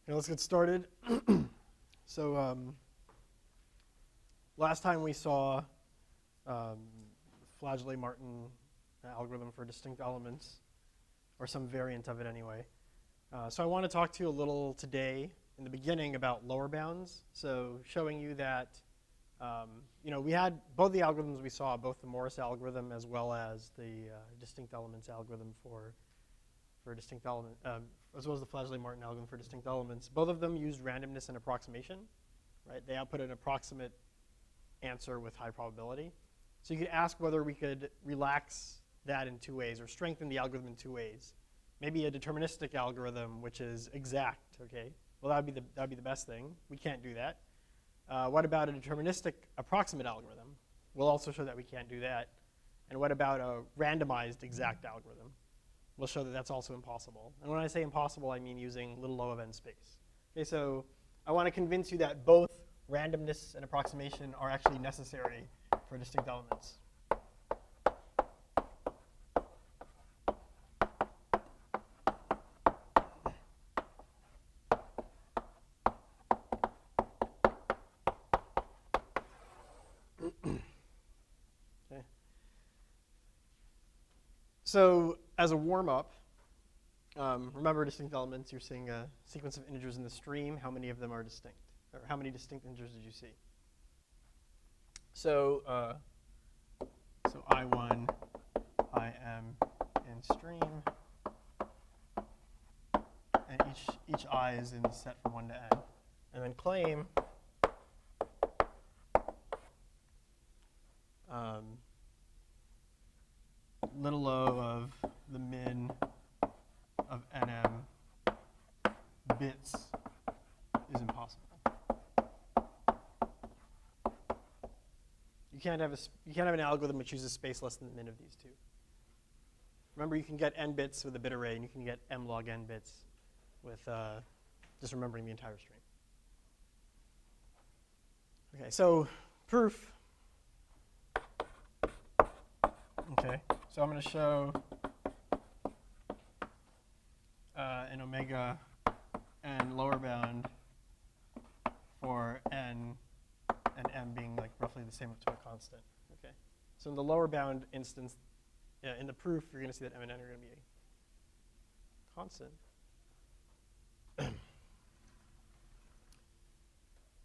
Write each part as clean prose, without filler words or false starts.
Okay, let's get started. So last time we saw Flageolet-Martin algorithm for distinct elements, or some variant of it anyway. So I want to talk to you a little today in the beginning about lower bounds. So showing you that we had both the algorithms we saw, both the Morris algorithm as well as the distinct elements algorithm for distinct element, as well as the Flageolet-Martin algorithm for distinct elements. Both of them used randomness and approximation, right? They output an approximate answer with high probability. So you could ask whether we could relax that in two ways or strengthen the algorithm in two ways. Maybe a deterministic algorithm, which is exact, okay? Well, that would be the best thing. We can't do that. What about a deterministic approximate algorithm? We'll also show that we can't do that. And what about a randomized exact algorithm? We'll show that that's also impossible. And when I say impossible, I mean using little O of n space. Okay, so I want to convince you that both randomness and approximation are actually necessary for distinct elements. Okay. So as a warm-up, remember distinct elements, you're seeing a sequence of integers in the stream. How many of them are distinct? Or how many distinct integers did you see? So I1, IM in stream, and each I is in the set from 1 to n. And then claim little o of the min of nm bits is impossible. You can't have an algorithm which uses space less than the min of these two. Remember, you can get n bits with a bit array, and you can get m log n bits with just remembering the entire stream. Okay, so proof. Okay, so I'm going to show an omega n lower bound for n and m being like roughly the same up to a constant. Okay, so in the lower bound instance, in the proof, you're going to see that m and n are going to be constant.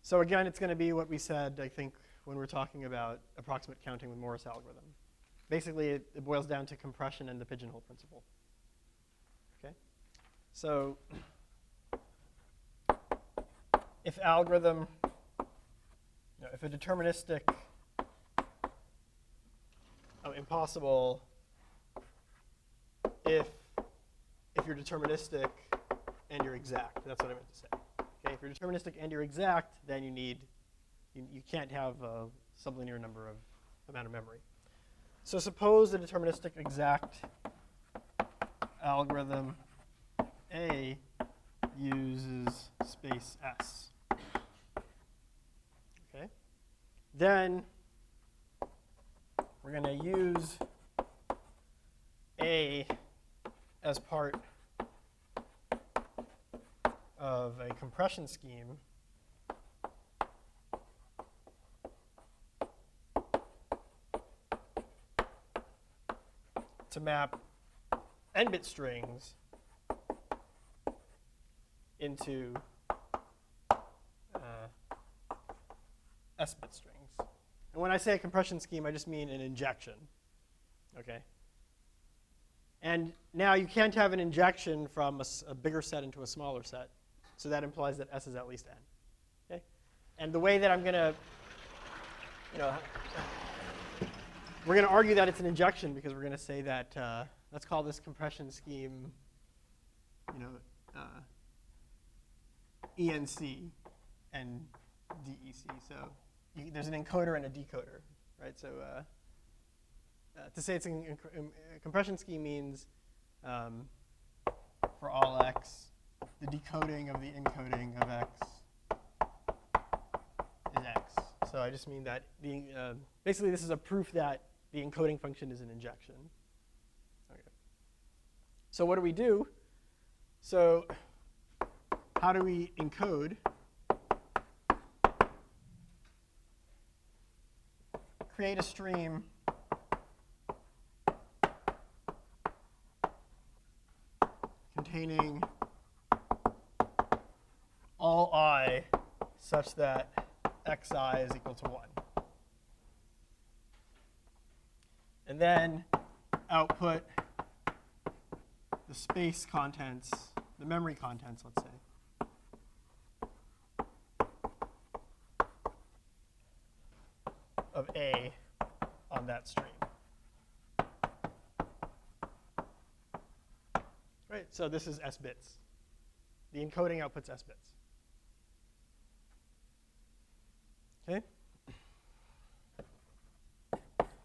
So again, it's going to be what we said, I think, when we're talking about approximate counting with Morris algorithm. Basically, it boils down to compression and the pigeonhole principle. Okay, so if algorithm, if a deterministic, impossible, if you're deterministic and you're exact, that's what I meant to say. Okay, if you're deterministic and you're exact, then you can't have a sublinear amount of memory. So suppose the deterministic exact algorithm A uses space S. Okay. Then we're going to use A as part of a compression scheme to map n-bit strings into s-bit strings. And when I say a compression scheme, I just mean an injection. Okay? And now you can't have an injection from a bigger set into a smaller set. So that implies that s is at least n. Okay? And the way that I'm going to, we're going to argue that it's an injection because we're going to say that, let's call this compression scheme, ENC and DEC. So there's an encoder and a decoder, right? So to say it's a compression scheme means for all x, the decoding of the encoding of x is x. So I just mean that basically this is a proof that the encoding function is an injection. Okay. So what do we do? So how do we encode create a stream containing all I such that xi is equal to 1. And then output the space contents, the memory contents, let's say. Of A on that stream. Right, so this is S bits. The encoding outputs S bits. Okay?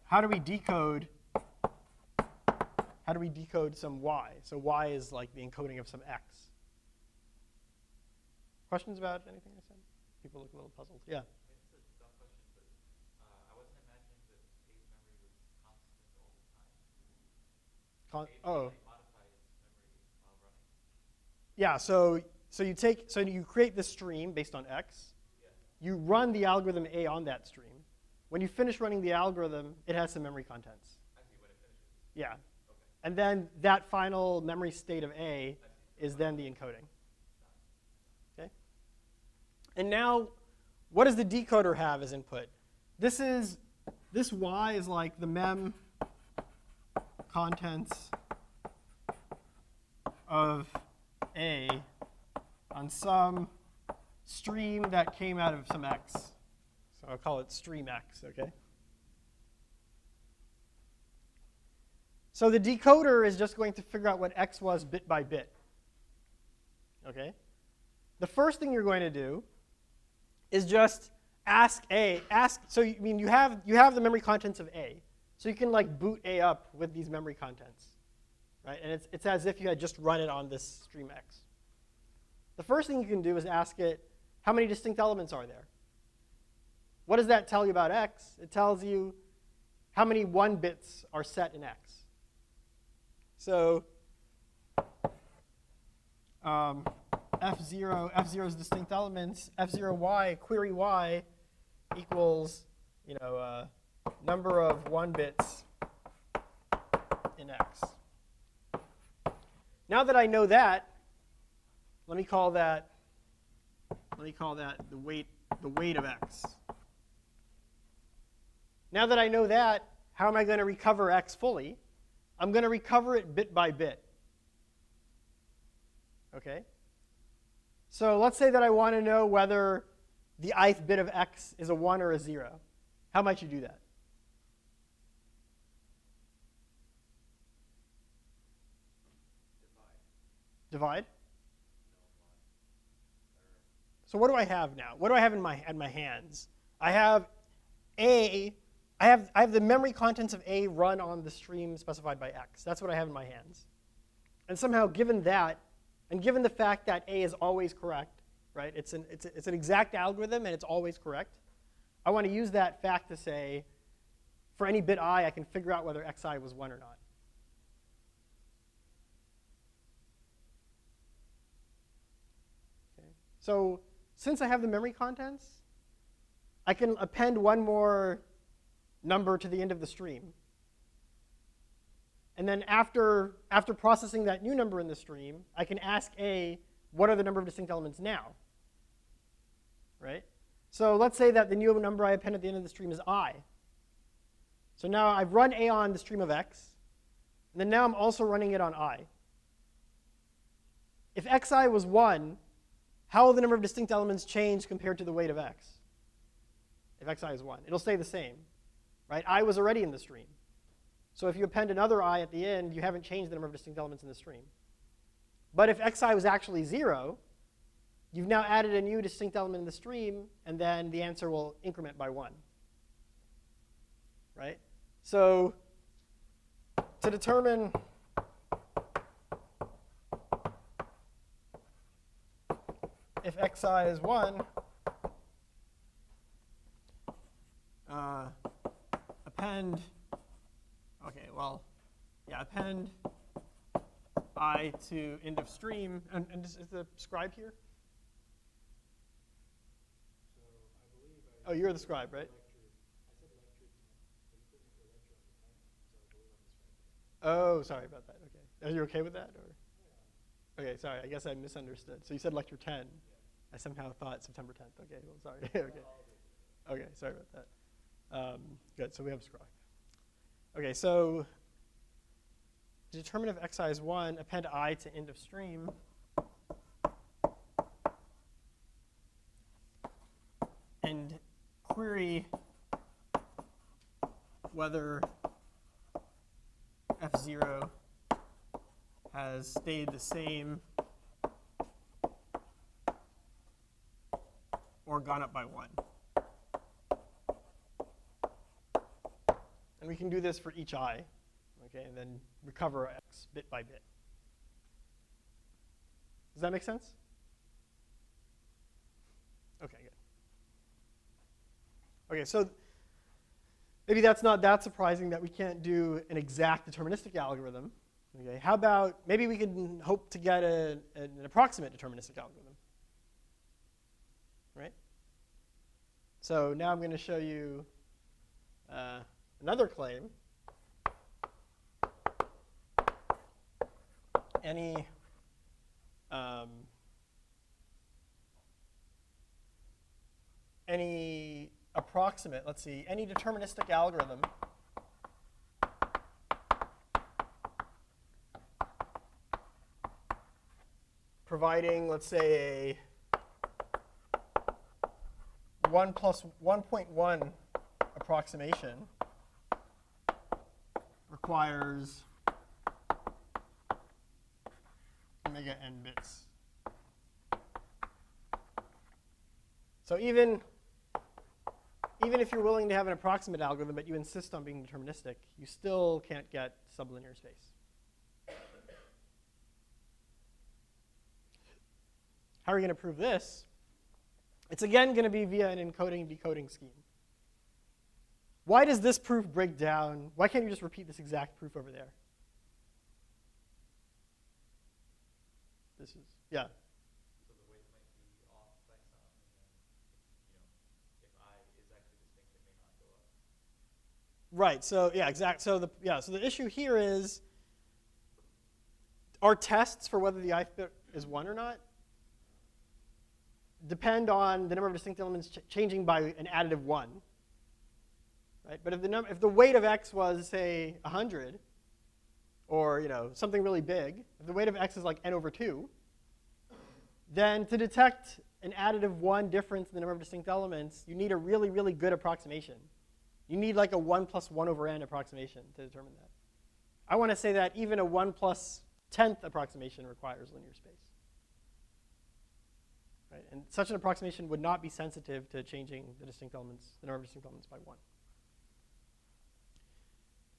How do we decode some Y? So Y is like the encoding of some X. Questions about anything I said? People look a little puzzled. Yeah. Oh. Yeah, so you create this stream based on X. Yeah. You run the algorithm A on that stream. When you finish running the algorithm, it has some memory contents. I see, when it finishes. Yeah. Okay. And then that final memory state of A is then the encoding. Okay? And now, what does the decoder have as input? This Y is like the mem contents of A on some stream that came out of some X. So I'll call it stream X, okay? So the decoder is just going to figure out what X was bit by bit, okay? The first thing you're going to do is just ask A, so you have the memory contents of A. So you can like boot A up with these memory contents, right? And it's as if you had just run it on this stream X. The first thing you can do is ask it, how many distinct elements are there? What does that tell you about X? It tells you how many 1 bits are set in X. So F0's distinct elements, F0Y, query Y equals, number of 1 bits in X. Now that I know that, let me call that the weight of X. Now that I know that, how am I going to recover X fully? I'm going to recover it bit by bit. Okay? So let's say that I want to know whether the ith bit of X is a 1 or a 0. How might you do that? Divide? So what do I have now? What do I have in my hands? I have A. I have the memory contents of A run on the stream specified by X. That's what I have in my hands. And somehow, given that, and given the fact that A is always correct, right? It's an exact algorithm and it's always correct. I want to use that fact to say, for any bit I can figure out whether xi was 1 or not. Okay. So since I have the memory contents, I can append one more number to the end of the stream. And then after processing that new number in the stream, I can ask A, what are the number of distinct elements now? Right? So let's say that the new number I append at the end of the stream is I. So now I've run A on the stream of X, and then now I'm also running it on I. If xi was 1, how will the number of distinct elements change compared to the weight of X? If xi is 1, it'll stay the same. Right? I was already in the stream. So if you append another I at the end, you haven't changed the number of distinct elements in the stream. But if xi was actually 0, you've now added a new distinct element in the stream, and then the answer will increment by 1. Right? So to determine if xi is 1, append I to end of stream. And is the scribe here? Oh, you're the scribe, right? Oh, sorry about that. Okay. Are you okay with that? Or? Okay, sorry. I guess I misunderstood. So you said lecture 10. I somehow thought September 10th. Okay, well, sorry. Okay. Okay, sorry about that. Good, so we have scribe. Okay, so to determine if xi is 1, append I to end of stream. And query whether f0 has stayed the same or gone up by 1. And we can do this for each I, okay, and then recover x bit by bit. Does that make sense? Okay, good. Okay, so maybe that's not that surprising that we can't do an exact deterministic algorithm. Okay, how about maybe we can hope to get an approximate deterministic algorithm, right? So now I'm going to show you another claim. Any approximate, let's see, any deterministic algorithm providing, let's say, a 1 plus 1.1 approximation requires omega n bits. So even if you're willing to have an approximate algorithm, but you insist on being deterministic, you still can't get sublinear space. How are we going to prove this? It's again going to be via an encoding decoding scheme. Why does this proof break down? Why can't you just repeat this exact proof over there? This is, yeah. So the weight might be off by some, and then, if I is actually distinct, it may not go up. Right. So yeah, exact. So the issue here is, our tests for whether the ith bit is 1 or not depend on the number of distinct elements changing by an additive 1. Right? But if the weight of x was, say, 100, or something really big, if the weight of x is like n over 2, then to detect an additive 1 difference in the number of distinct elements, you need a really, really good approximation. You need like a 1 plus 1 over n approximation to determine that. I want to say that even a 1 plus 10th approximation requires linear space. Right? And such an approximation would not be sensitive to changing the distinct elements, the number of distinct elements by 1.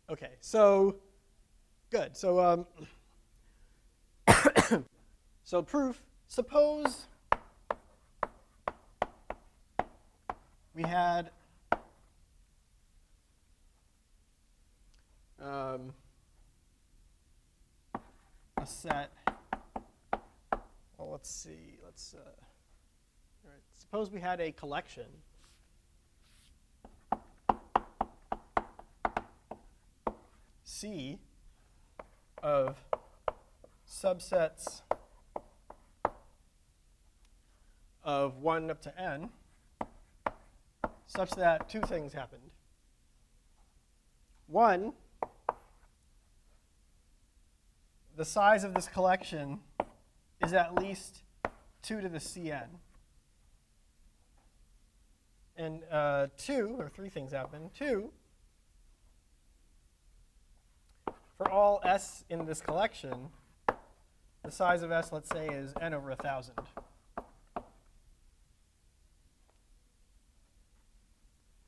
Okay, so good. So so proof. Suppose we had a set. Well, let's see. All right. Suppose we had a collection C of subsets of 1 up to n, such that two things happened. One, the size of this collection is at least 2 to the cn. And three things happen. Two, for all s in this collection, the size of s, let's say, is n over 1,000.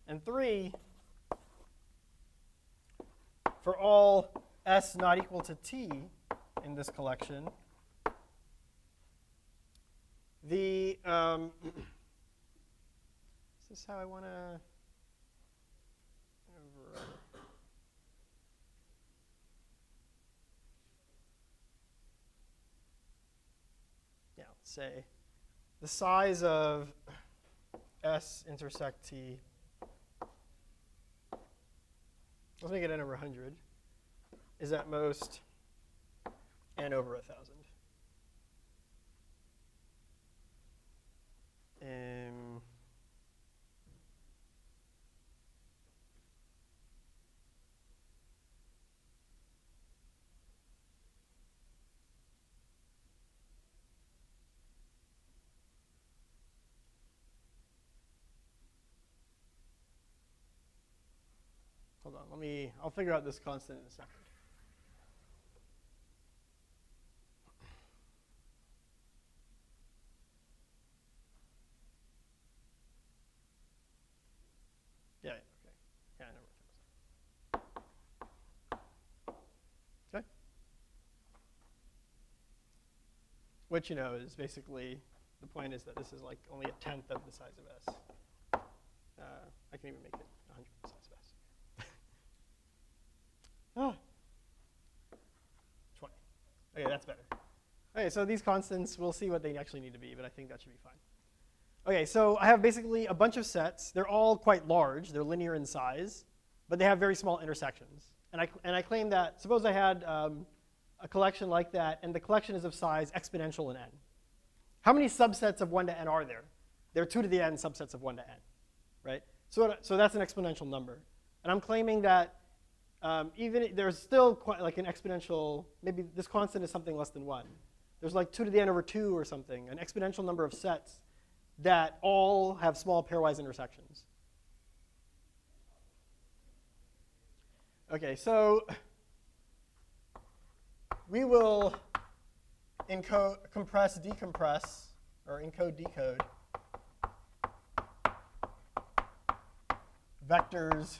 And three, for all s not equal to t in this collection, the is this how I want to let's say the size of S intersect T. Let's make it n over 100. Is at most n over 1,000. Hold on, I'll figure out this constant in a second. Yeah, okay. Yeah, I know. Okay. Which, is basically, the point is that this is like only 1/10 of the size of S. I can even make it 100 the size of S. 20. Okay, that's better. Okay, so these constants, we'll see what they actually need to be, but I think that should be fine. Okay, so I have basically a bunch of sets. They're all quite large. They're linear in size, but they have very small intersections. And I claim that, suppose I had a collection like that, and the collection is of size exponential in n. How many subsets of 1 to n are there? There are 2 to the n subsets of 1 to n, right? So that's an exponential number. And I'm claiming that even there's still quite like an exponential, maybe this constant is something less than 1. There's like 2 to the n over 2 or something, an exponential number of sets that all have small pairwise intersections. Okay, so we will compress, decompress, or encode, decode vectors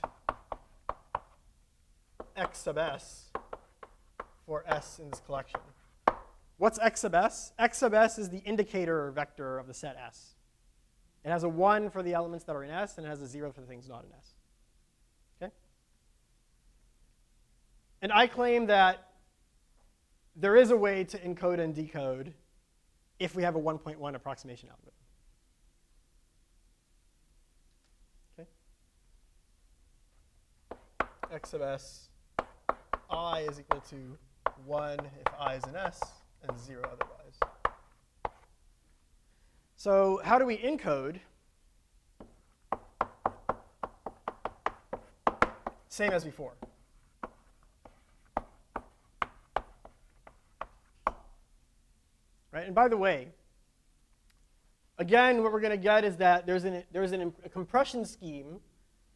x sub s for s in this collection. What's x sub s? X sub s is the indicator vector of the set S. It has a 1 for the elements that are in S, and it has a 0 for the things not in S. Okay? And I claim that there is a way to encode and decode if we have a 1.1 approximation algorithm. Okay? X sub s, I is equal to 1 if I is in S, and 0 otherwise. So how do we encode? Same as before. Right? And by the way, again, what we're going to get is that there's a compression scheme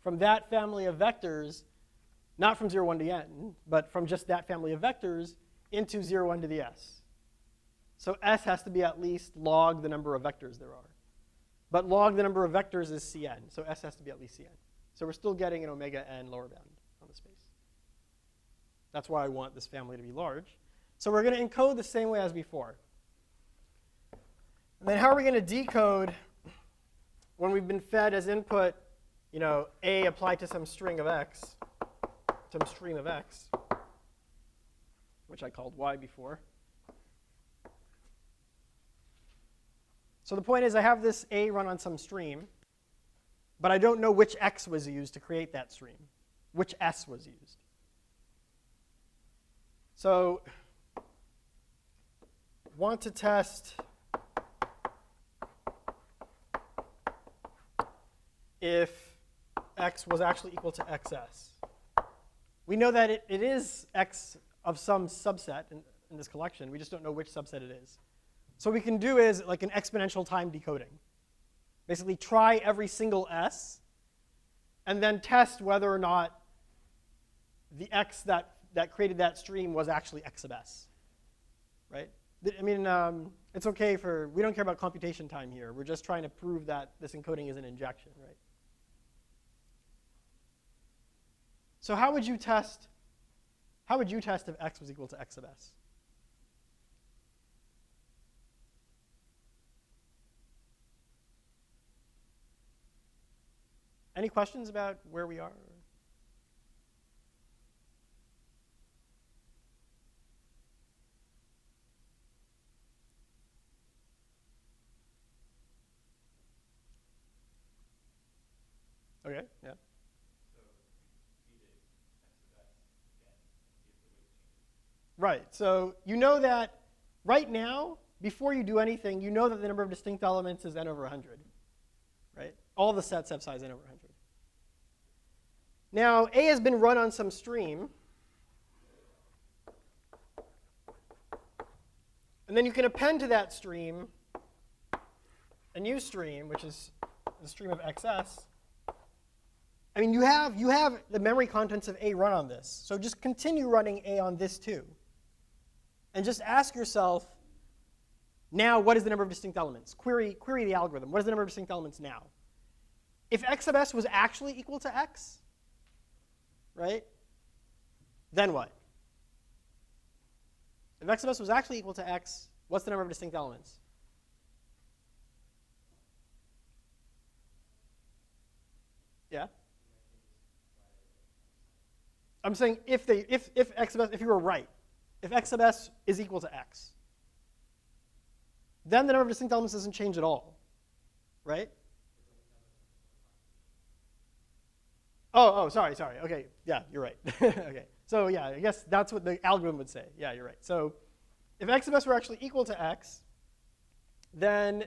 from that family of vectors, not from 0, 1 to n, but from just that family of vectors into 0, 1 to the s. So S has to be at least log the number of vectors there are. But log the number of vectors is Cn, so S has to be at least Cn. So we're still getting an omega n lower bound on the space. That's why I want this family to be large. So we're going to encode the same way as before. And then how are we going to decode when we've been fed as input, A applied to some string of x, some stream of x, which I called y before. So the point is I have this A run on some stream, but I don't know which x was used to create that stream, which s was used. So want to test if x was actually equal to xs. We know that it is x of some subset in this collection. We just don't know which subset it is. So what we can do is like an exponential time decoding. Basically try every single s and then test whether or not the x that created that stream was actually x sub s. Right? I mean, it's okay we don't care about computation time here. We're just trying to prove that this encoding is an injection, right? So how would you test if x was equal to x sub s? Any questions about where we are? Okay, yeah. So we feed it x of x again and see if the weight changes. Right, so you know that right now, before you do anything, you know that the number of distinct elements is n over 100, right? All the sets have size n over 100. Now, A has been run on some stream. And then you can append to that stream a new stream, which is the stream of XS. I mean, you have the memory contents of A run on this. So just continue running A on this too. And just ask yourself, now what is the number of distinct elements? Query the algorithm. What is the number of distinct elements now? If x of s was actually equal to x, right, then what? If x of s was actually equal to x, what's the number of distinct elements? Yeah? I'm saying if x of s, if you were right, if x of s is equal to x, then the number of distinct elements doesn't change at all, right? Oh, sorry. Okay, yeah, you're right. Okay, so yeah, I guess that's what the algorithm would say. Yeah, you're right. So if x of s were actually equal to x, then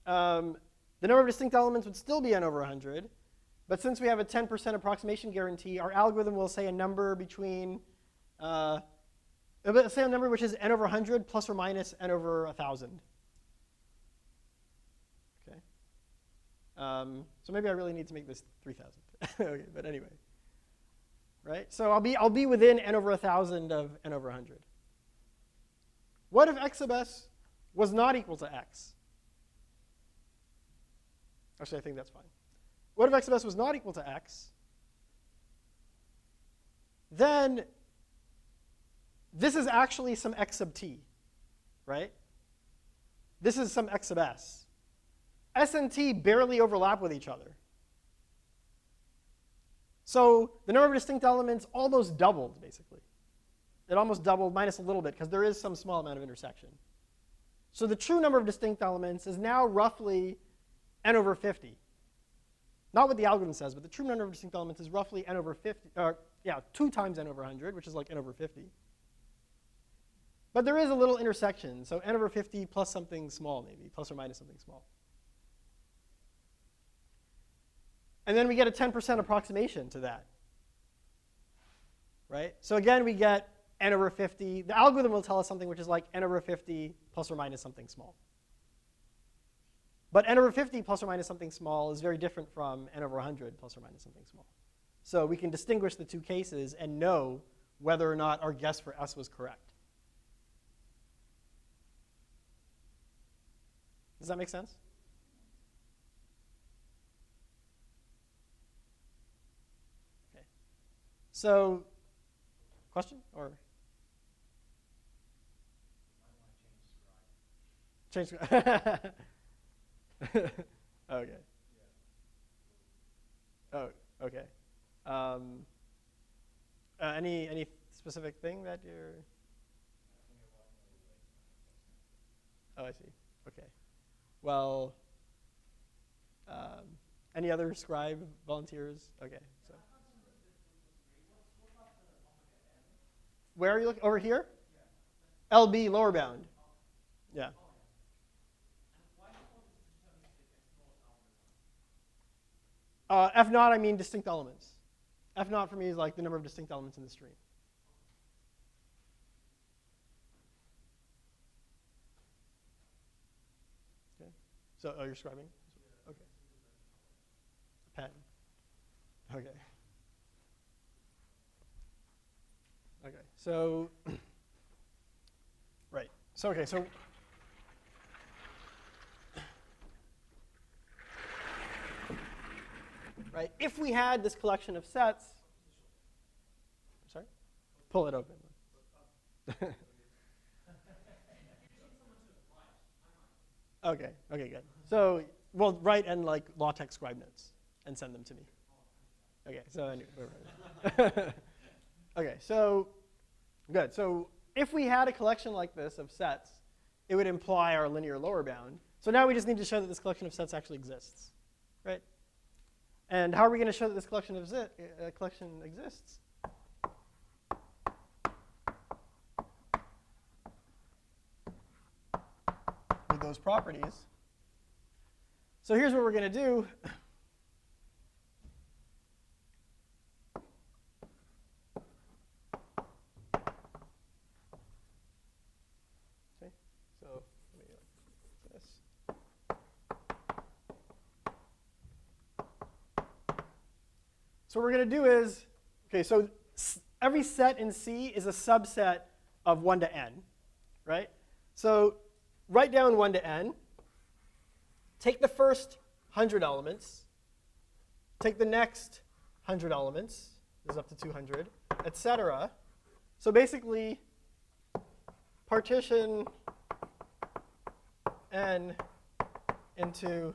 the number of distinct elements would still be n over 100. But since we have a 10% approximation guarantee, our algorithm will say a number between, say a number which is n over 100 plus or minus n over 1,000. Okay. So maybe I really need to make this 3,000. Okay, but anyway, right? So I'll be within n over 1,000 of n over 100. What if x of s was not equal to x? Actually, I think that's fine. What if x of s was not equal to x? Then this is actually some x sub t, right? This is some x sub s. S and t barely overlap with each other. So the number of distinct elements almost doubled, basically. It almost doubled minus a little bit, because there is some small amount of intersection. So the true number of distinct elements is now roughly n over 50. Not what the algorithm says, but the true number of distinct elements is roughly n over 50. 2 times n over 100, which is like n over 50. But there is a little intersection, so n over 50 plus something small, maybe, plus or minus something small. And then we get a 10% approximation to that, right? So again, we get n over 50. The algorithm will tell us something which is like n over 50 plus or minus something small. But n over 50 plus or minus something small is very different from n over 100 plus or minus something small. So we can distinguish the two cases and know whether or not our guess for s was correct. Does that make sense? Okay. So, question or? Change Scribe. Okay. Oh, okay. Any specific thing that you're? Oh, I see. Okay. Well, any other Scribe volunteers? Okay. So. Where are you looking? Over here? LB, lower bound. Yeah. F naught, I mean distinct elements. F naught for me is like the number of distinct elements in the stream. Okay. So, you're scribing? Okay. Pen. Okay. Okay. So, right. So, okay. So. Right? If we had this collection of sets, sorry, pull it open. Okay, good. So we'll write and like LaTeX Scribe notes and send them to me. Okay, so anyway, okay, so good. So if we had a collection like this of sets, it would imply our linear lower bound. So now we just need to show that this collection of sets actually exists, right? And how are we going to show that this collection exists? With those properties. So here's what we're going to do. Okay, so let me like this. So what we're going to do is, okay, so every set in C is a subset of 1 to n, right? So write down 1 to n. Take the first 100 elements. Take the next 100 elements. This is up to 200, etc. So basically, partition n into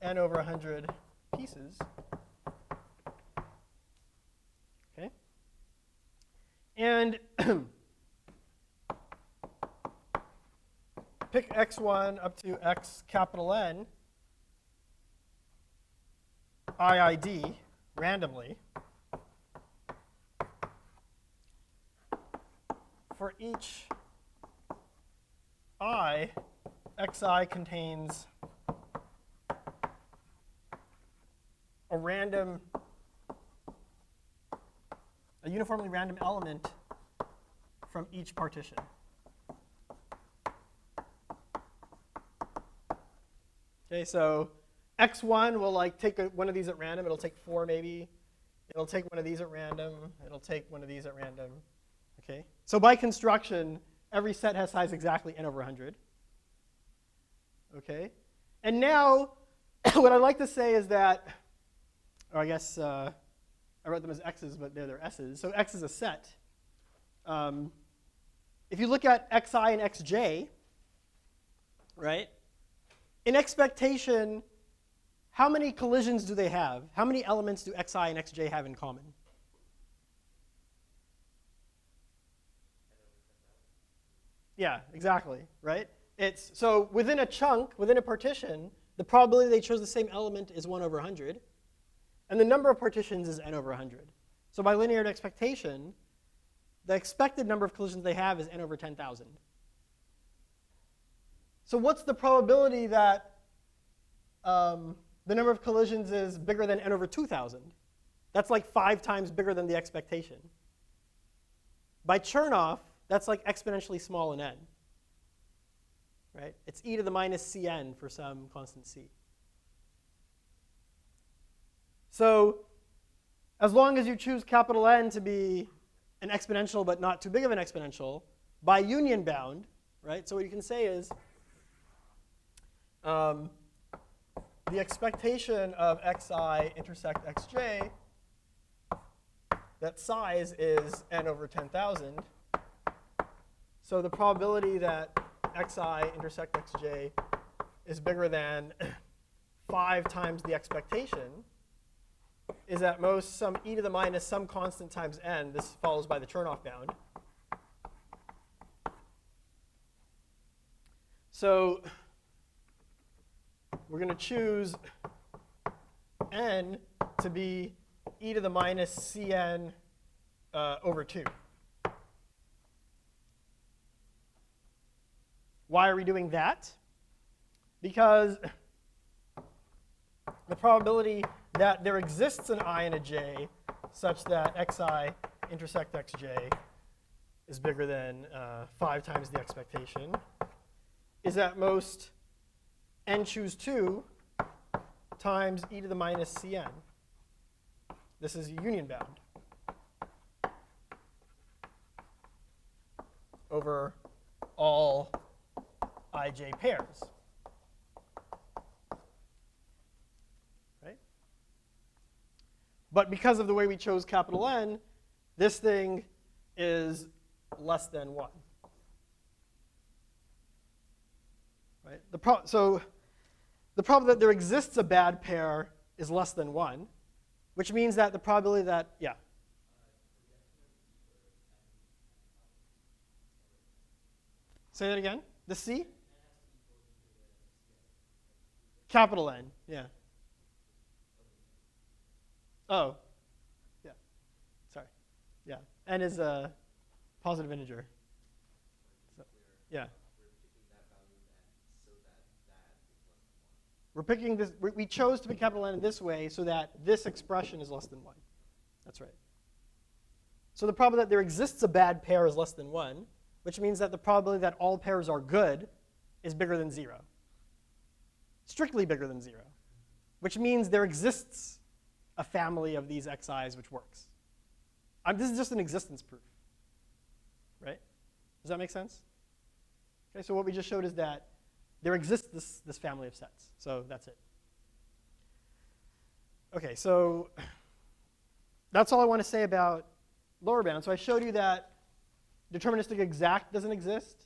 n over 100 pieces. Okay? And pick x1 up to x capital N, IID, randomly, for each I, xi contains a uniformly random element from each partition. Okay, so x1 will like take one of these at random. It'll take 4 maybe. It'll take one of these at random. It'll take one of these at random. Okay, so by construction, every set has size exactly n over 100. Okay, and now what I'd like to say is that, or I guess I wrote them as x's, but they're s's. So x is a set. If you look at xi and xj, right? In expectation, how many collisions do they have? How many elements do xi and xj have in common? Yeah, exactly, right? So within a chunk, within a partition, the probability they chose the same element is 1 over 100. And the number of partitions is n over 100. So by linear expectation, the expected number of collisions they have is n over 10,000. So what's the probability that the number of collisions is bigger than n over 2,000? That's like 5 times bigger than the expectation. By Chernoff, that's like exponentially small in n. Right? It's e to the minus cn for some constant c. So as long as you choose capital N to be an exponential but not too big of an exponential, by union bound, right? So what you can say is the expectation of xi intersect xj, that size is n over 10,000. So the probability that xi intersect xj is bigger than 5 times the expectation is at most some e to the minus some constant times n. This follows by the Chernoff bound. So we're going to choose n to be e to the minus cn over 2. Why are we doing that? Because the probability that there exists an I and a j such that xi intersect xj is bigger than 5 times the expectation is at most n choose 2 times e to the minus cn. This is union bound over all ij pairs. Right? But because of the way we chose capital N, this thing is less than 1. Right? So the problem that there exists a bad pair is less than 1, which means that the probability that, yeah. Say that again? The C? Capital N, yeah. Oh, yeah. Sorry. Yeah. N is a positive integer. So, yeah. We're picking this. We chose to pick capital N this way so that this expression is less than 1. That's right. So the probability that there exists a bad pair is less than 1, which means that the probability that all pairs are good is bigger than 0. Strictly bigger than 0, which means there exists a family of these xi's which works. This is just an existence proof, right? Does that make sense? Okay, so what we just showed is that there exists this family of sets. So that's it. Okay, so that's all I want to say about lower bound. So I showed you that deterministic exact doesn't exist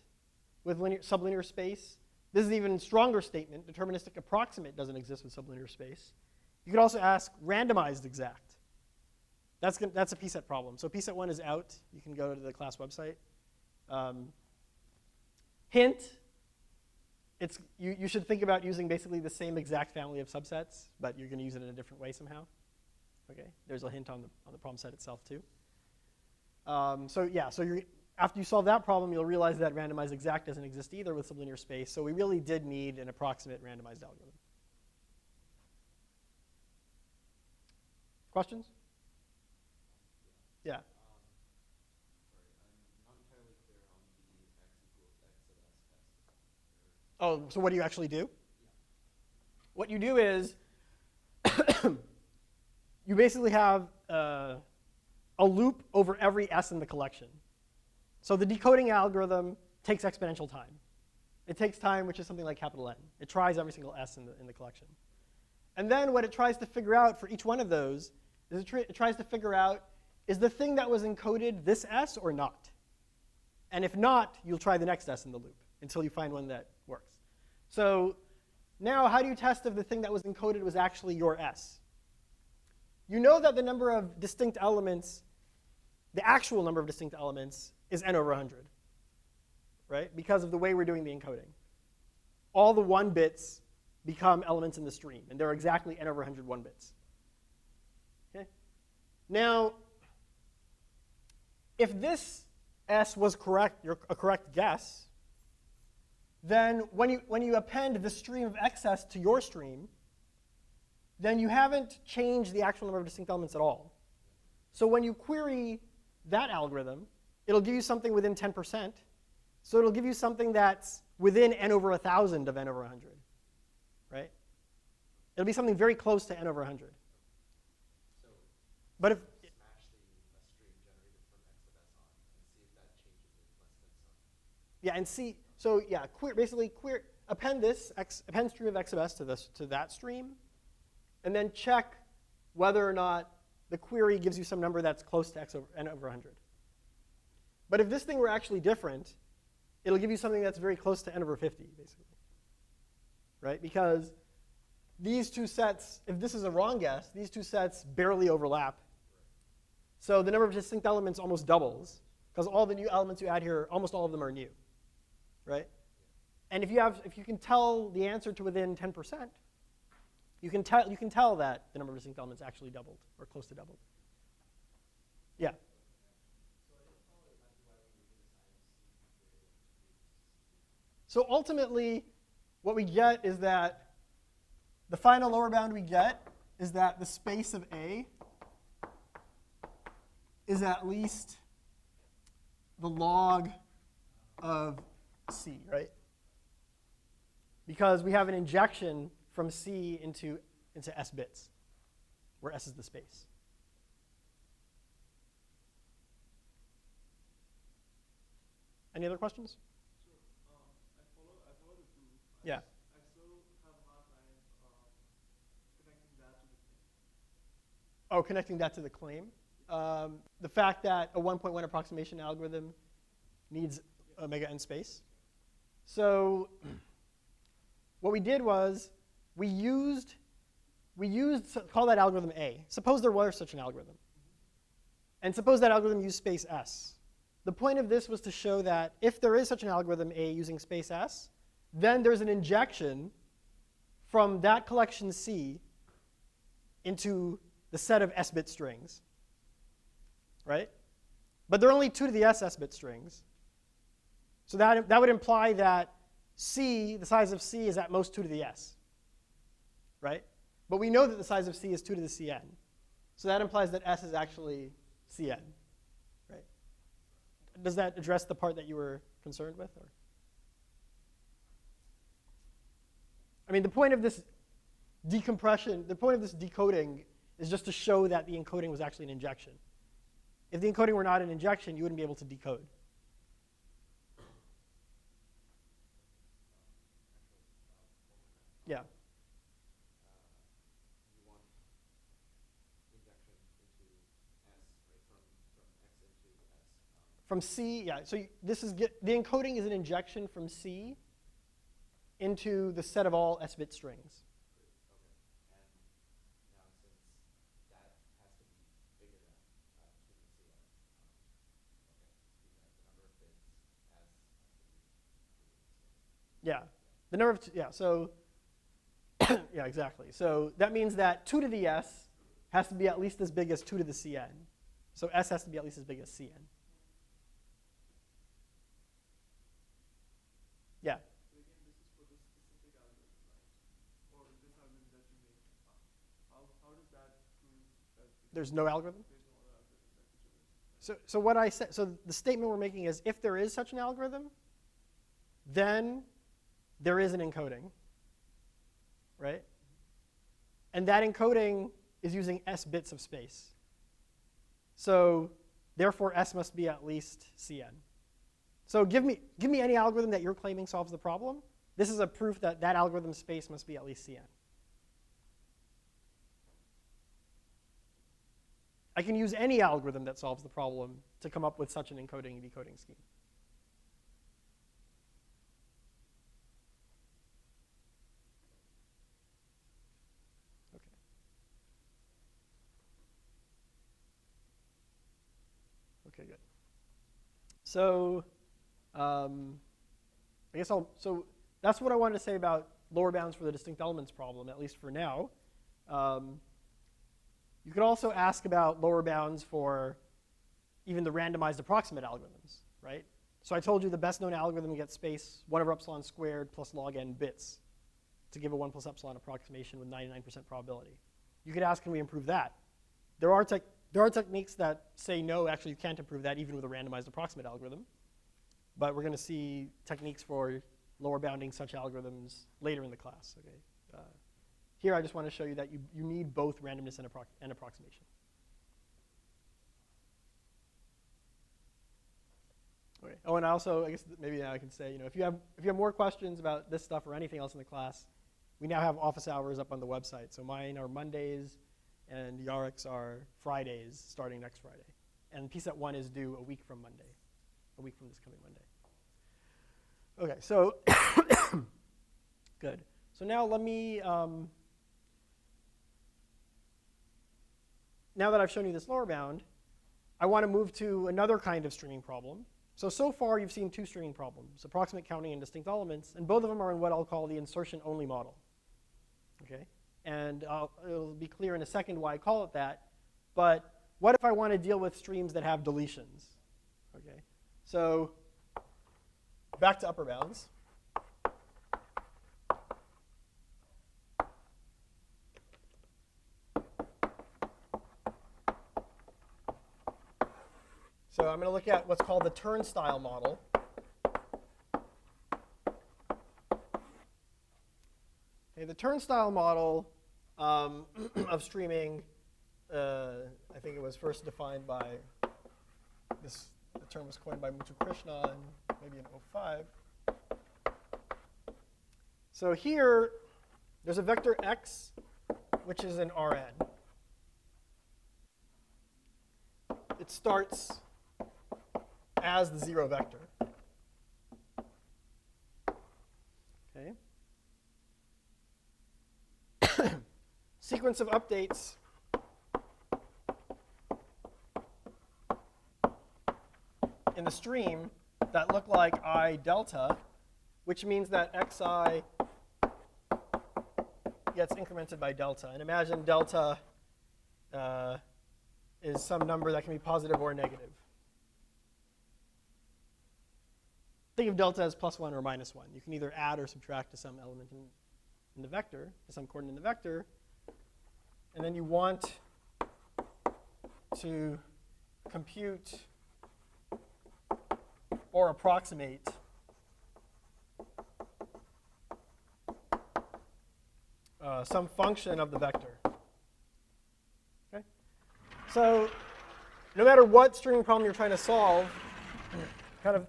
with sublinear space. This is an even stronger statement. Deterministic approximate doesn't exist with sublinear space. You could also ask randomized exact. That's a pset problem. So pset 1 is out. You can go to the class website. Hint, you should think about using basically the same exact family of subsets, but you're going to use it in a different way somehow. Okay, there's a hint on the problem set itself too. So after you solve that problem, you'll realize that randomized exact doesn't exist either with sublinear space. So we really did need an approximate randomized algorithm. Questions? Yeah. Sorry, I'm not entirely clear on the x equals x of s test. Oh, so what do you actually do? What you do is you basically have a loop over every s in the collection. So the decoding algorithm takes exponential time. It takes time, which is something like capital N. It tries every single s in the collection. And then what it tries to figure out for each one of those is it tries to figure out, is the thing that was encoded this s or not? And if not, you'll try the next s in the loop until you find one that works. So now how do you test if the thing that was encoded was actually your s? You know that the number of distinct elements, the actual number of distinct elements, is n over 100, right? Because of the way we're doing the encoding. All the 1 bits become elements in the stream, and there are exactly n over 100 1 bits. Okay? Now, if this s was correct, a correct guess, then when you append the stream of excess to your stream, then you haven't changed the actual number of distinct elements at all. So when you query that algorithm, it'll give you something within 10%. So it'll give you something that's within n over 1,000 of n over 100, right? It'll be something very close to n over 100. So but if smash a stream generated from x of s on and see if that changes it less than some. yeah, and see, so yeah, append append stream of x of s to that stream, and then check whether or not the query gives you some number that's close to n over 100. But if this thing were actually different, it'll give you something that's very close to n over 50, basically, right? Because these two sets, if this is a wrong guess, these two sets barely overlap. So the number of distinct elements almost doubles, because all the new elements you add here, almost all of them are new, right? And if you can tell the answer to within 10%, you can tell that the number of distinct elements actually doubled or close to doubled. Yeah. So ultimately, what we get is that the final lower bound we get is that the space of A is at least the log of C, right? Because we have an injection from C into S bits, where S is the space. Any other questions? I follow the proof. Yeah. I still have a hard time connecting that to the thing. Oh, connecting that to the claim. The fact that a 1.1 approximation algorithm needs omega n space. So what we did was we used call that algorithm A. Suppose there was such an algorithm. And suppose that algorithm used space S. The point of this was to show that if there is such an algorithm A using space S, then there's an injection from that collection C into the set of s-bit strings, right? But there are only 2 to the s-bit strings. So that would imply that C, the size of C, is at most 2 to the s, right? But we know that the size of C is 2 to the Cn. So that implies that S is actually Cn, right? Does that address the part that you were concerned with? Or? I mean, the point of this decompression, the point of this decoding is just to show that the encoding was actually an injection. If the encoding were not an injection, you wouldn't be able to decode. Yeah. You want injection into S, right? From X into S. From C, yeah. So the encoding is an injection from C into the set of all s-bit strings. Okay. And now since that has to be bigger than 2 to the CN, okay, the number of bits S has to be Yeah. The number of, yeah, so, yeah, exactly. So that means that 2 to the s has to be at least as big as 2 to the Cn. So S has to be at least as big as Cn. Yeah. So again, this is for the specific algorithm, right? Or this algorithm that you made. How does that prove that There's no algorithm? there's no other algorithm that which are So what I said, so the statement we're making is if there is such an algorithm, then there is an encoding, right? And that encoding is using s bits of space. So therefore, S must be at least Cn. So give me any algorithm that you're claiming solves the problem. This is a proof that that algorithm space must be at least Cn. I can use any algorithm that solves the problem to come up with such an encoding and decoding scheme. Okay. Okay, good. So I guess so that's what I wanted to say about lower bounds for the distinct elements problem, at least for now. You could also ask about lower bounds for even the randomized approximate algorithms, right? So I told you the best known algorithm gets space 1 over epsilon squared plus log n bits to give a 1 plus epsilon approximation with 99% probability. You could ask, can we improve that? There are techniques that say no, actually you can't improve that even with a randomized approximate algorithm. But we're going to see techniques for lower bounding such algorithms later in the class. Okay. Here I just want to show you that you need both randomness and approximation. Okay. Oh, and also, I guess maybe now I can say, if you have more questions about this stuff or anything else in the class, we now have office hours up on the website. So mine are Mondays, and Yarek's are Fridays, starting next Friday. And PSET 1 is due a week from Monday, a week from this coming Monday. Okay, so good. So now let me, now that I've shown you this lower bound, I want to move to another kind of stringing problem. So far you've seen 2 stringing problems, approximate counting and distinct elements, and both of them are in what I'll call the insertion-only model. Okay, and it'll be clear in a second why I call it that. But what if I want to deal with streams that have deletions? Okay, so back to upper bounds. So I'm going to look at what's called the turnstile model. Okay, the turnstile model of streaming, I think it was first defined by this. The term was coined by Muthu Krishna maybe in 2005. So here, there's a vector x, which is an Rn. It starts as the 0 vector. Okay. Sequence of updates in the stream that look like I delta, which means that xi gets incremented by delta. And imagine delta is some number that can be positive or negative. Think of delta as +1 or -1. You can either add or subtract to some element in the vector, to some coordinate in the vector. And then you want to compute or approximate some function of the vector. Okay? So no matter what string problem you're trying to solve,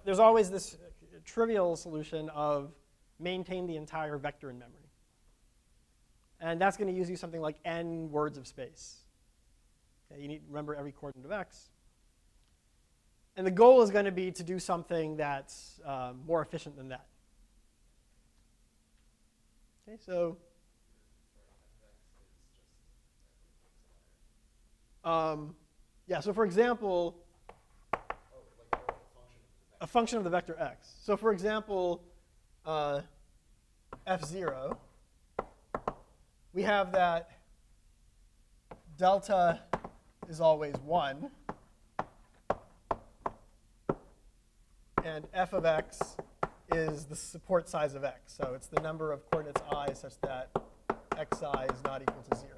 there's always this trivial solution of maintain the entire vector in memory. And that's going to use you something like n words of space. Okay, you need to remember every coordinate of x. And the goal is going to be to do something that's more efficient than that. Okay, so yeah, so for example, a function of the vector x. So for example, f0, we have that delta is always 1, and f of x is the support size of x. So it's the number of coordinates I such that xi is not equal to 0.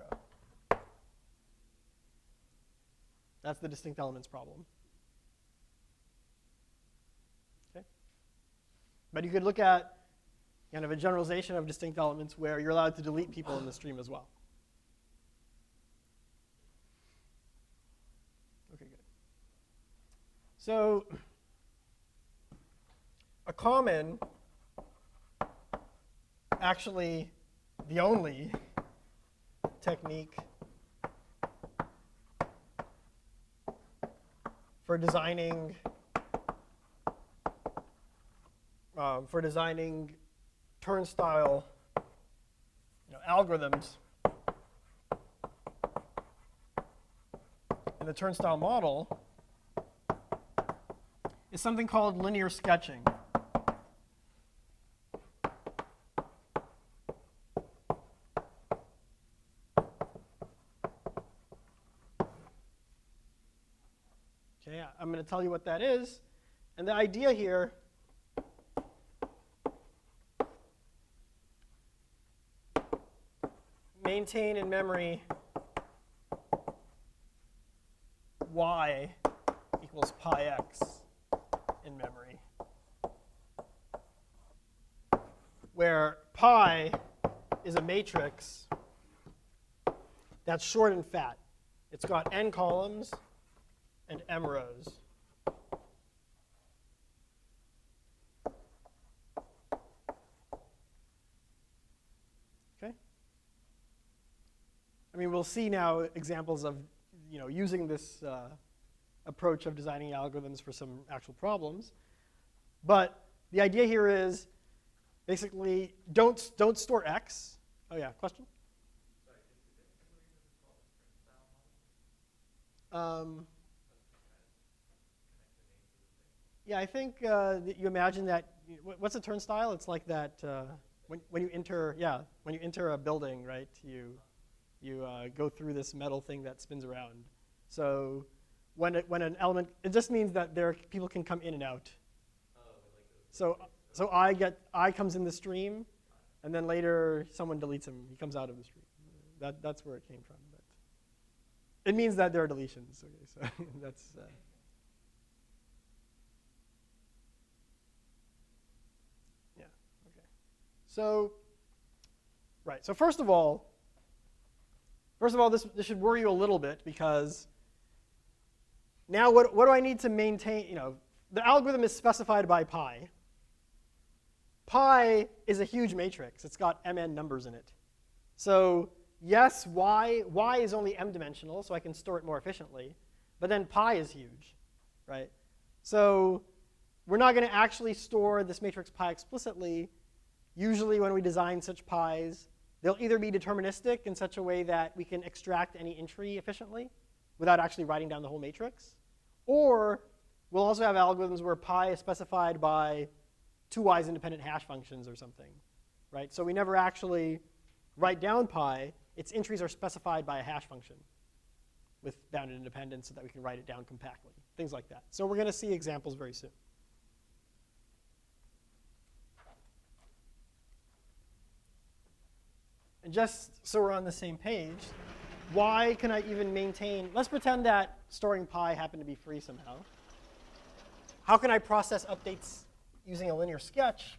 That's the distinct elements problem. Okay? But you could look at kind of a generalization of distinct elements where you're allowed to delete people in the stream as well. Okay, good. So a common, actually the only technique for designing turnstile algorithms in the turnstile model is something called linear sketching. Okay, I'm going to tell you what that is. And the idea here maintain in memory y equals pi x in memory, where pi is a matrix that's short and fat. It's got n columns and m rows. Okay? I mean, we'll see now examples of using this approach of designing algorithms for some actual problems. But the idea here is basically don't store x. Oh yeah, question? Sorry, is there a reason it's called a turnstile model? Yeah, I think that you imagine that. What's a turnstile? It's like that when you enter a building, right? You go through this metal thing that spins around. So when an element, it just means that people can come in and out. So I comes in the stream, and then later someone deletes him. He comes out of the stream. That's where it came from. But it means that there are deletions. Okay, so that's. Yeah. Okay. So, right. So first of all, this should worry you a little bit, because now what do I need to maintain? The algorithm is specified by pi. Pi is a huge matrix. It's got mn numbers in it. So yes, y is only m-dimensional, so I can store it more efficiently. But then pi is huge, right? So we're not going to actually store this matrix pi explicitly. Usually when we design such pi's, they'll either be deterministic in such a way that we can extract any entry efficiently without actually writing down the whole matrix. Or we'll also have algorithms where pi is specified by 2y's independent hash functions or something, right? So we never actually write down pi. Its entries are specified by a hash function. with bounded independence so that we can write it down compactly, things like that. So we're going to see examples very soon. And just so we're on the same page, why can I even maintain, let's pretend that storing pi happened to be free somehow. How can I process updates using a linear sketch?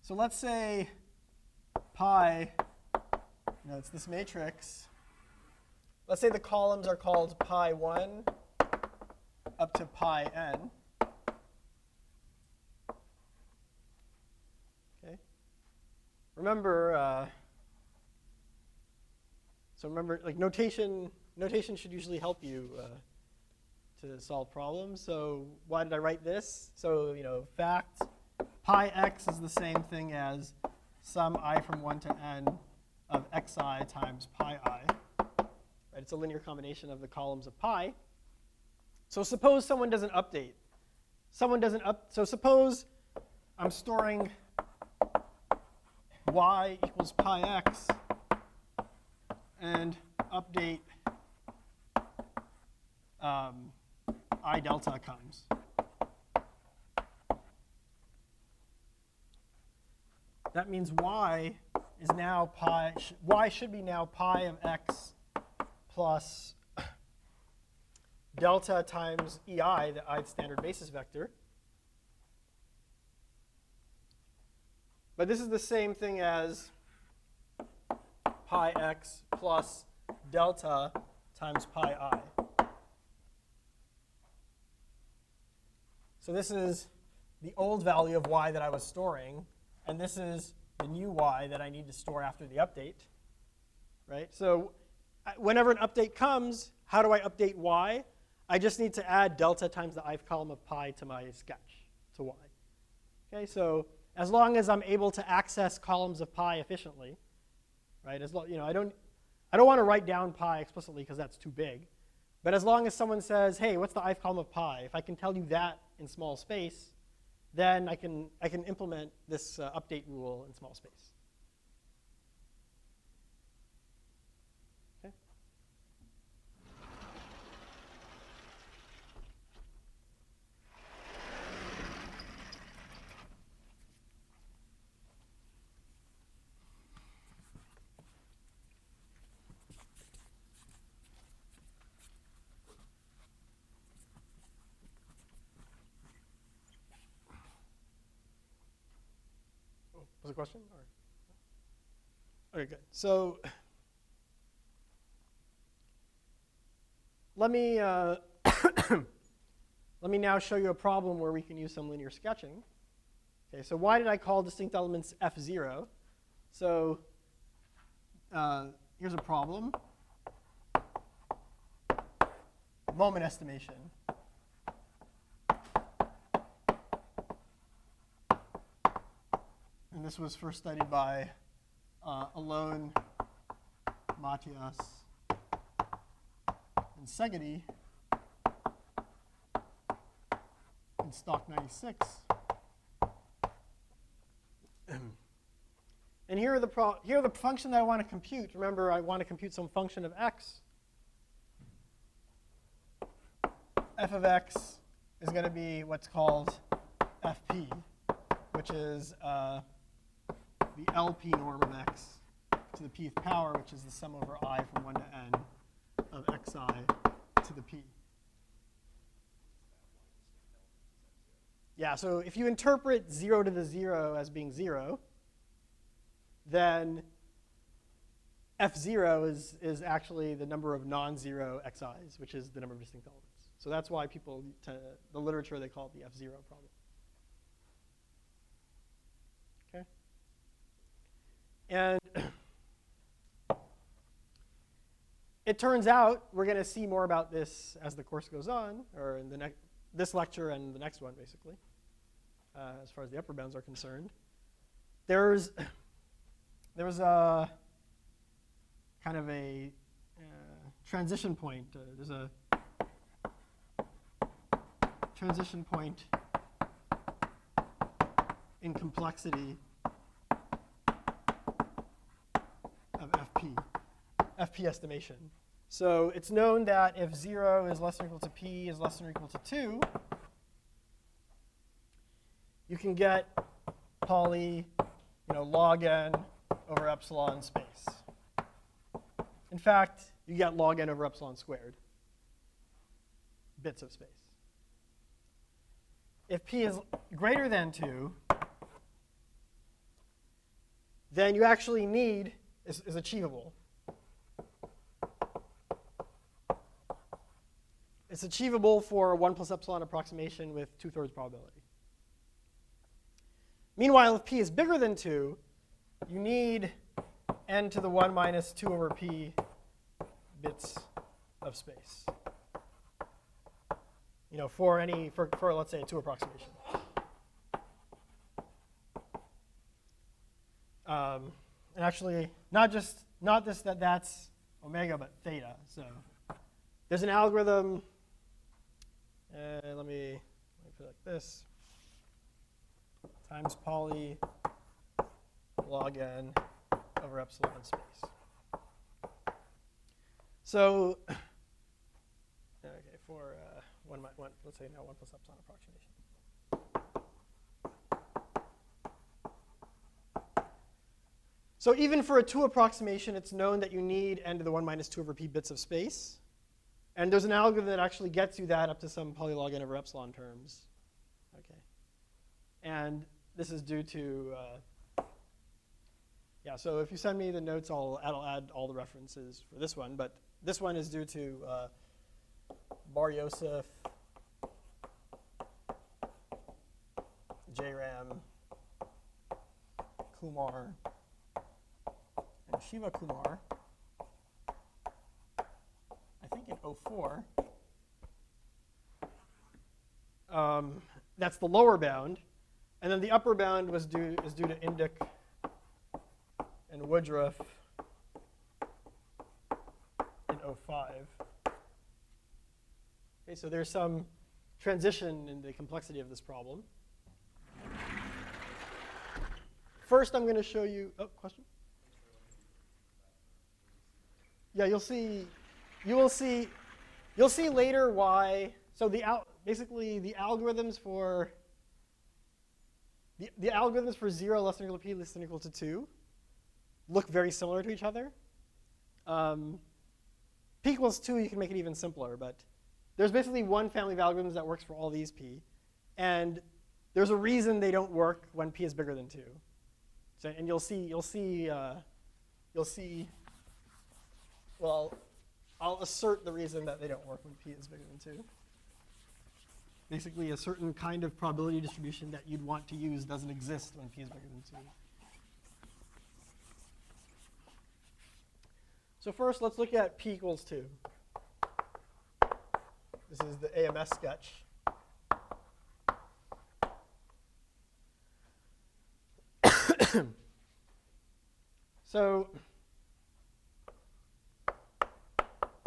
So let's say pi, it's this matrix. Let's say the columns are called pi 1 up to pi n. Okay. Remember, like notation should usually help you to solve problems. So why did I write this? So fact, pi x is the same thing as sum I from 1 to n of xi times pi I. Right? It's a linear combination of the columns of pi. So suppose someone doesn't update. So suppose I'm storing y equals pi x and update I delta comes. That means y is now y should be now pi of x plus delta times EI, the ith standard basis vector. But this is the same thing as pi x plus delta times pi I. So this is the old value of y that I was storing, and this is the new y that I need to store after the update. Right? So whenever an update comes, how do I update y? I just need to add delta times the ith column of pi to my sketch, to y. Okay, so as long as I'm able to access columns of pi efficiently, right? I don't want to write down pi explicitly because that's too big. But as long as someone says, hey, what's the ith column of pi? If I can tell you that in small space, then I can implement this update rule in small space. Okay. Was a question? Or? Okay, good. So let me let me now show you a problem where we can use some linear sketching. Okay, so why did I call distinct elements F0? So here's a problem. Moment estimation. And this was first studied by Alone, Matias, and Segedy in Stock 96. And here are the function that I want to compute. Remember, I want to compute some function of x. F of x is going to be what's called fp, which is the LP norm of x to the pth power, which is the sum over I from 1 to n of xi to the p. Yeah, so if you interpret 0 to the 0 as being 0, then F0 is actually the number of non-zero xi's, which is the number of distinct elements. So that's why the literature, they call it the F0 problem. Okay? And it turns out we're going to see more about this as the course goes on, or in this lecture and the next one, basically, as far as the upper bounds are concerned. There was a kind of a transition point. There's a transition point in complexity of FP estimation. So it's known that if 0 is less than or equal to p is less than or equal to 2, you can get Pauli, log n over epsilon space. In fact, you get log n over epsilon squared bits of space. If p is greater than 2, then you actually need is achievable. It's achievable for a 1 plus epsilon approximation with 2/3 probability. Meanwhile, if p is bigger than 2, you need n to the 1 minus 2 over p bits of space. For let's say a 2 approximation. And actually, not this that's omega, but theta. So there's an algorithm. Let me put it like this. Times Pauli log n over epsilon space. So, okay, for let's say now 1 plus epsilon approximation. So even for a 2 approximation, it's known that you need n to the 1 minus 2 over p bits of space. And there's an algorithm that actually gets you that up to some Pauli log n over epsilon terms. Okay. And this is due to, so if you send me the notes, I'll add all the references for this one. But this one is due to Bar Yosef, JRAM, Kumar, and Shiva Kumar, I think in 04. That's the lower bound. And then the upper bound is due to Indic and Woodruff in 05. Okay, so there's some transition in the complexity of this problem. First, I'm going to show you. Oh, question? Yeah, you'll see later why. So basically the algorithms for the algorithms for 0 less than or equal to p less than or equal to 2 look very similar to each other. P equals 2, you can make it even simpler, but there's basically one family of algorithms that works for all these p, and there's a reason they don't work when p is bigger than 2. So, and you'll see. Well, I'll assert the reason that they don't work when p is bigger than 2. Basically, a certain kind of probability distribution that you'd want to use doesn't exist when p is bigger than 2. So first, let's look at p equals 2. This is the AMS sketch. So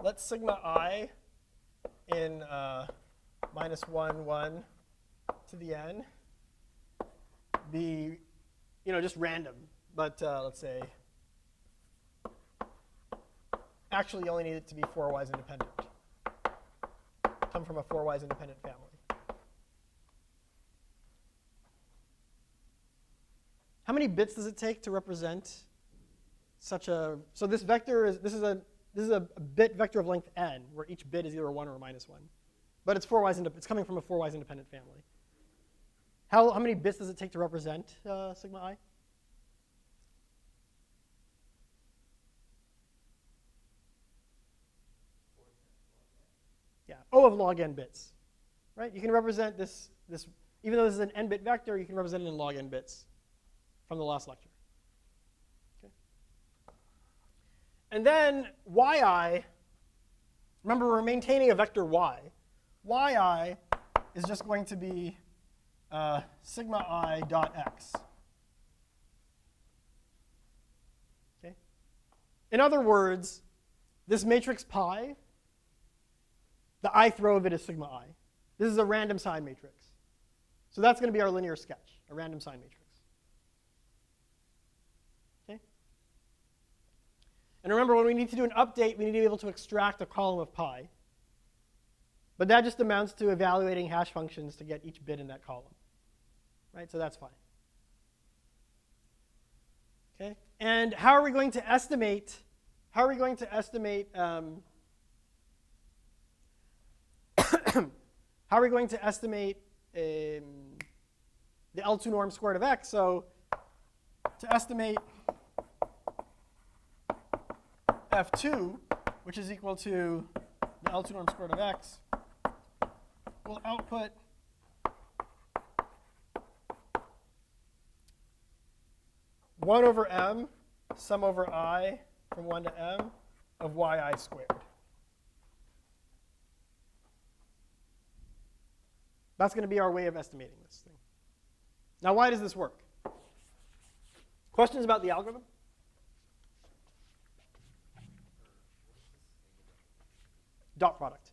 let sigma I in minus 1, 1 to the n be, just random. But let's say, actually, you only need it to be 4-wise independent. Come from a 4-wise independent family. How many bits does it take to represent such a? So this vector this is a bit vector of length n, where each bit is either a 1 or a minus 1. But it's 4-wise. It's coming from a 4-wise independent family. How many bits does it take to represent sigma I? Yeah, O of log n bits, right? You can represent this even though this is an n-bit vector, you can represent it in log n bits from the last lecture. Okay. And then yi, remember we're maintaining a vector y. Yi is just going to be sigma I dot x. Okay. In other words, this matrix pi, the ith row of it is sigma I. This is a random sign matrix. So that's going to be our linear sketch, a random sign matrix. Okay? And remember, when we need to do an update, we need to be able to extract a column of pi. But that just amounts to evaluating hash functions to get each bit in that column. Right? So that's fine. Okay? And how are we going to estimate? How are we going to estimate? How are we going to estimate the L2 norm squared of x? So to estimate f2, which is equal to the L2 norm squared of x, we'll output one over m sum over I from 1 to m of yi squared. That's going to be our way of estimating this thing. Now, why does this work? Questions about the algorithm? Dot product.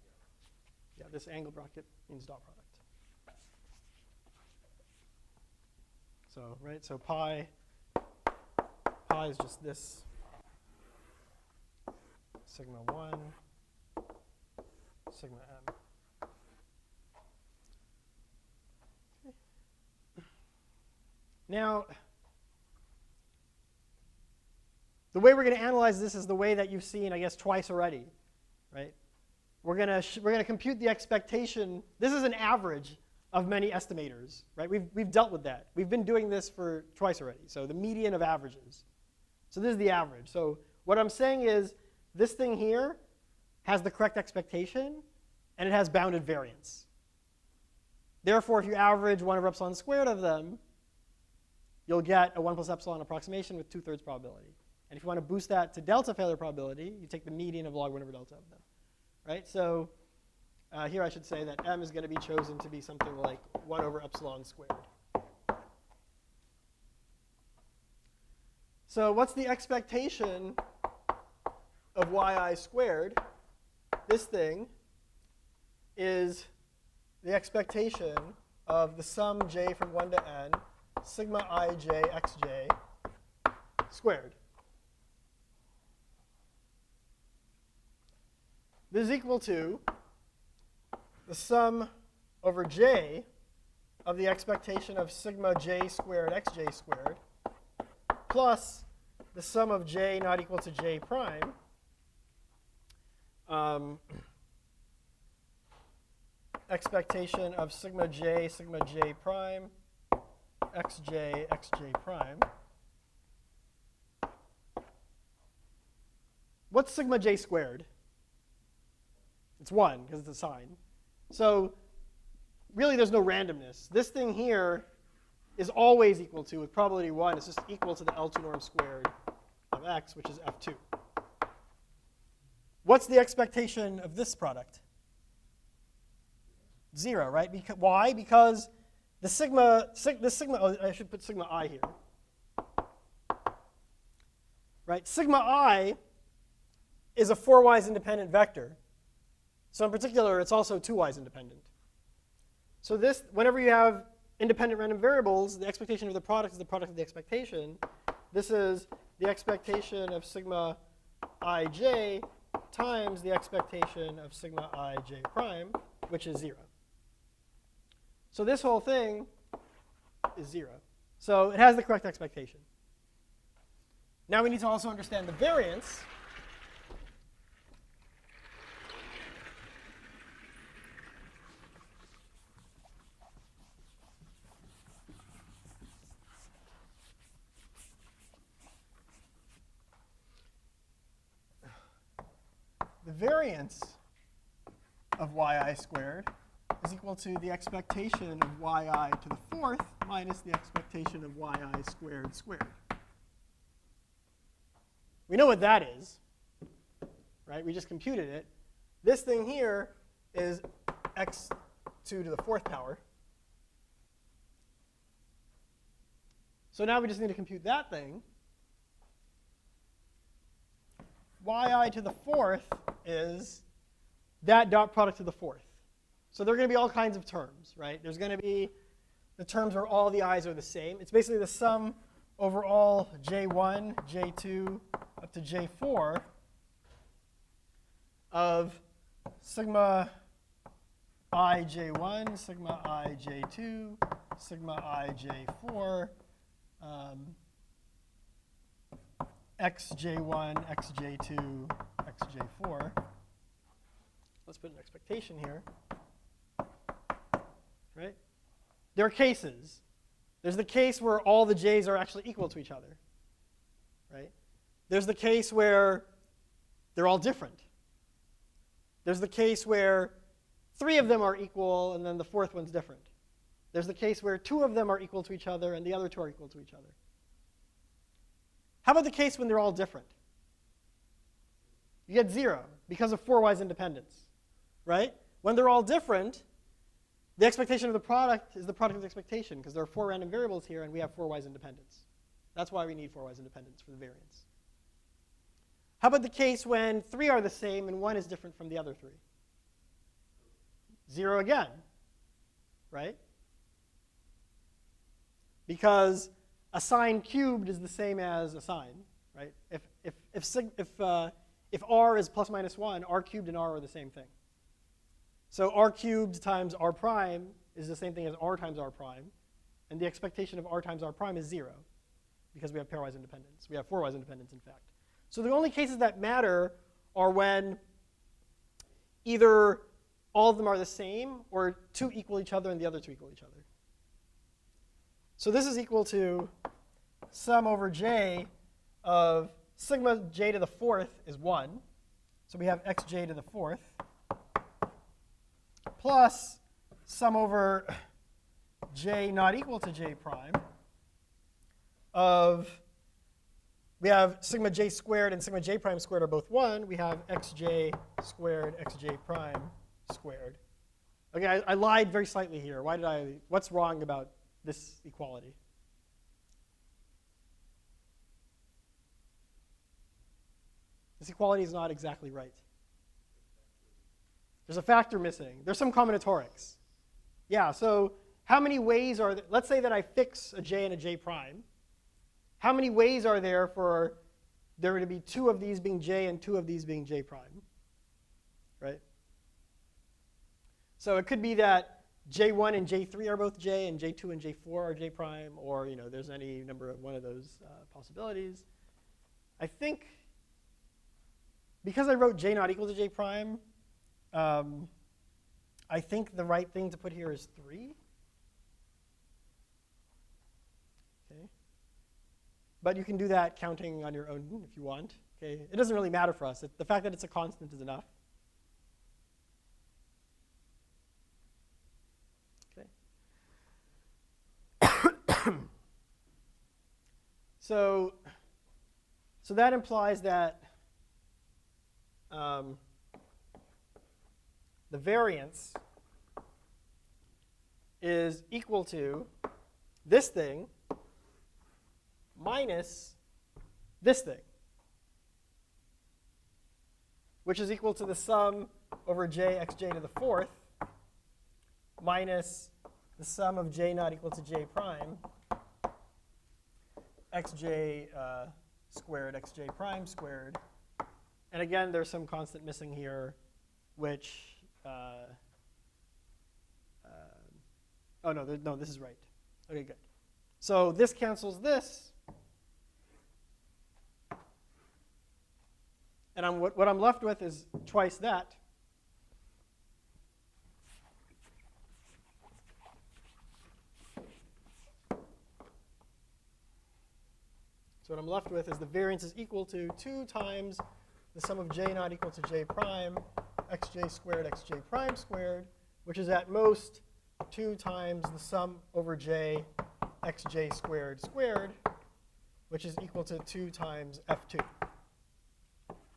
Yeah, this angle bracket means dot product. So, right, so pi is just this sigma 1, sigma m. Now, the way we're going to analyze this is the way that you've seen, I guess, twice already, right? We're going to compute the expectation. This is an average of many estimators, right? We've dealt with that. We've been doing this for twice already. So the median of averages. So this is the average. So what I'm saying is this thing here has the correct expectation, and it has bounded variance. Therefore, if you average 1 over epsilon squared of them, you'll get a 1 plus epsilon approximation with 2/3 probability. And if you want to boost that to delta failure probability, you take the median of log 1 over delta of them. Right? So here I should say that m is going to be chosen to be something like 1 over epsilon squared. So what's the expectation of yi squared? This thing is the expectation of the sum j from 1 to n sigma ij xj squared. This is equal to the sum over j of the expectation of sigma j squared xj squared plus the sum of j not equal to j prime expectation of sigma j prime xj prime. What's sigma j squared? It's 1 because it's a sign. So really there's no randomness. This thing here is always equal to, with probability 1, it's just equal to the L2 norm squared of x, which is f2. What's the expectation of this product? 0, right? Why? Because the sigma, oh, I should put sigma I here. Right? Sigma I is a 4-wise independent vector. So in particular, it's also 2-wise independent. So this, whenever you have independent random variables, the expectation of the product is the product of the expectation. This is the expectation of sigma ij times the expectation of sigma ij prime, which is 0. So this whole thing is 0. So it has the correct expectation. Now we need to also understand the variance. The variance of yi squared is equal to the expectation of yi to the 4th minus the expectation of yi squared squared. We know what that is, right? We just computed it. This thing here is x2 to the 4th power. So now we just need to compute that thing. Yi to the 4th is that dot product to the 4th. So there are going to be all kinds of terms, right? There's going to be the terms where all the i's are the same. It's basically the sum over all j1, j2, up to j4 of sigma I j1, sigma I j2, sigma I j4, xj1, xj2, xj4. Let's put an expectation here. Right? There are cases. There's the case where all the j's are actually equal to each other. Right? There's the case where they're all different. There's the case where 3 of them are equal and then the 4th one's different. There's the case where 2 of them are equal to each other and the other 2 are equal to each other. How about the case when they're all different? You get 0 because of 4y's independence, right? When they're all different, the expectation of the product is the product of the expectation because there are 4 random variables here and we have 4y's independence. That's why we need 4y's independence for the variance. How about the case when 3 are the same and 1 is different from the other 3? 0 again, right? Because a sine cubed is the same as a sine, right? If r is plus minus 1, r cubed and r are the same thing. So r cubed times r prime is the same thing as r times r prime, and the expectation of r times r prime is 0 because we have pairwise independence. We have 4y's independence, in fact. So the only cases that matter are when either all of them are the same or 2 equal each other and the other 2 equal each other. So this is equal to sum over j of sigma j to the 4th is 1. So we have xj to the 4th plus sum over j not equal to j prime of, we have sigma j squared and sigma j prime squared are both 1. We have xj squared, xj prime squared. Okay, I lied very slightly here. What's wrong about this equality? This equality is not exactly right. There's a factor missing. There's some combinatorics. Yeah, so how many ways are there? Let's say that I fix a j and a j prime. How many ways are there for there to be 2 of these being j and 2 of these being j prime? Right? So it could be that j1 and j3 are both j, and j2 and j4 are j prime, or there's any number of one of those possibilities. I think because I wrote j not equal to j prime, I think the right thing to put here is 3. Okay. But you can do that counting on your own if you want. Okay. It doesn't really matter for us. The fact that it's a constant is enough. So that implies that the variance is equal to this thing minus this thing, which is equal to the sum over j xj to the 4th minus the sum of j not equal to j prime xj squared xj prime squared. And again, there's some constant missing here, which, oh, no, this is right. OK, good. So this cancels this. And what I'm left with is twice that. So what I'm left with is the variance is equal to 2 times the sum of j not equal to j prime, xj squared, xj prime squared, which is at most 2 times the sum over j xj squared squared, which is equal to 2 times f2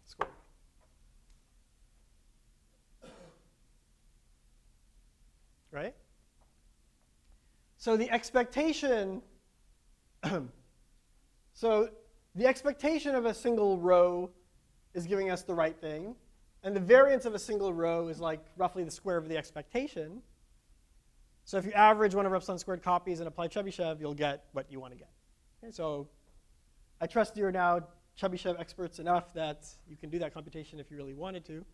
squared. Right? So the expectation of a single row is giving us the right thing. And the variance of a single row is like roughly the square of the expectation. So if you average 1 over epsilon squared copies and apply Chebyshev, you'll get what you want to get. Okay, so I trust you're now Chebyshev experts enough that you can do that computation if you really wanted to.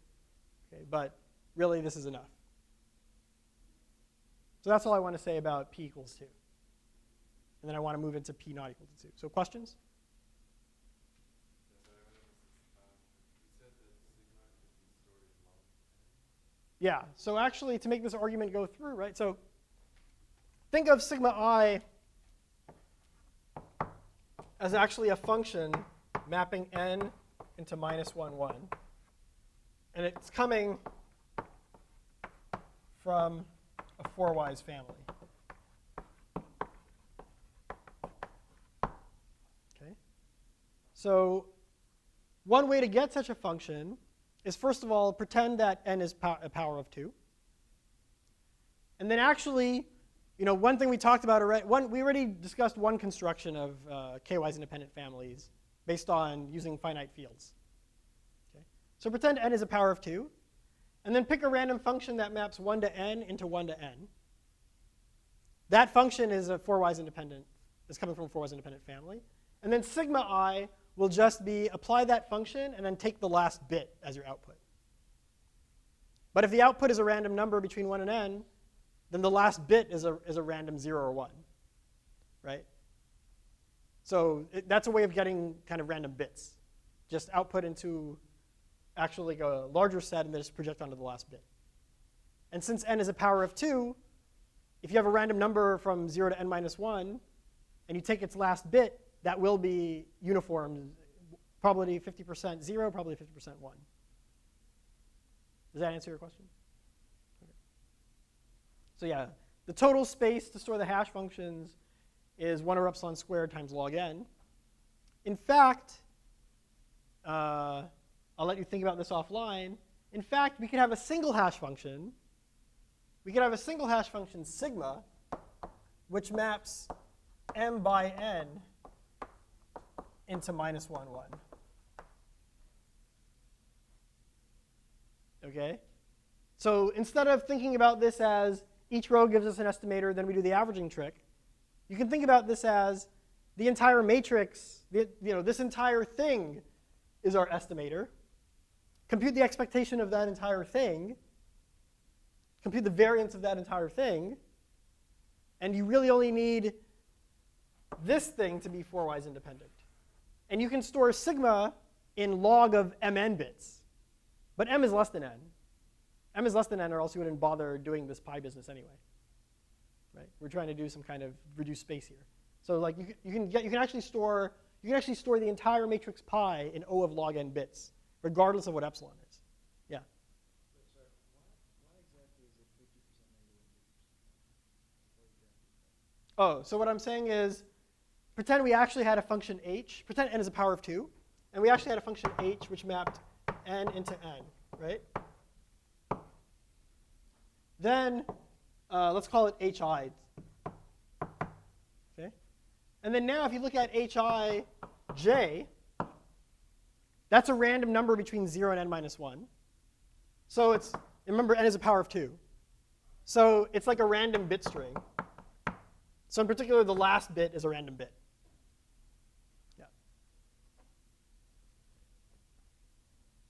Okay, but really, this is enough. So that's all I want to say about p equals 2. And then I want to move into p not equal to 2. So questions? Yeah, so actually, to make this argument go through, right? So think of sigma I as actually a function mapping n into minus 1, 1. And it's coming from a 4-wise family. Okay. So one way to get such a function is, first of all, pretend that n is a power of 2. And then actually, one thing we talked about already, we already discussed one construction of k-wise independent families based on using finite fields. Okay. So pretend n is a power of 2. And then pick a random function that maps 1 to n into 1 to n. That function is a 4-wise independent, is coming from a 4-wise independent family. And then sigma I will just be apply that function and then take the last bit as your output. But if the output is a random number between 1 and n, then the last bit is a random 0 or 1, right? So that's a way of getting kind of random bits. Just output into actually a larger set and then just project onto the last bit. And since n is a power of 2, if you have a random number from 0 to n minus 1, and you take its last bit, that will be uniform, probability 50% 0, probability 50% 1. Does that answer your question? Okay. So yeah, the total space to store the hash functions is 1 over epsilon squared times log n. In fact, I'll let you think about this offline. In fact, we could have a single hash function. We could have a single hash function sigma, which maps m by n into minus 1, 1. Okay? So instead of thinking about this as each row gives us an estimator, then we do the averaging trick, you can think about this as the entire matrix, this entire thing is our estimator. Compute the expectation of that entire thing. Compute the variance of that entire thing. And you really only need this thing to be 4-wise independent. And you can store sigma in log of mn bits. But m is less than n. M is less than n, or else you wouldn't bother doing this pi business anyway. Right? We're trying to do some kind of reduced space here. So like you can actually store the entire matrix pi in O of log n bits, regardless of what epsilon is. Yeah. Sorry, why exactly is it 50% negative? Oh, so what I'm saying is, pretend we actually had a function h. Pretend n is a power of 2. And we actually had a function h which mapped n into n, right? Then let's call it hi. Okay? And then now if you look at hij, that's a random number between 0 and n minus 1. So it's, remember, n is a power of 2. So it's like a random bit string. So in particular, the last bit is a random bit. Yeah.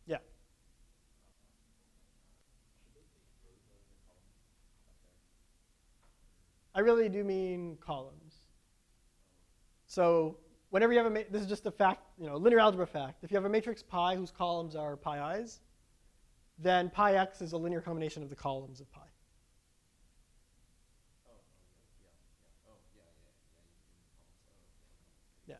Yeah. I really do mean columns. So whenever you have this is just a fact, linear algebra fact. If you have a matrix pi whose columns are pi i's, then pi x is a linear combination of the columns of pi. Yeah.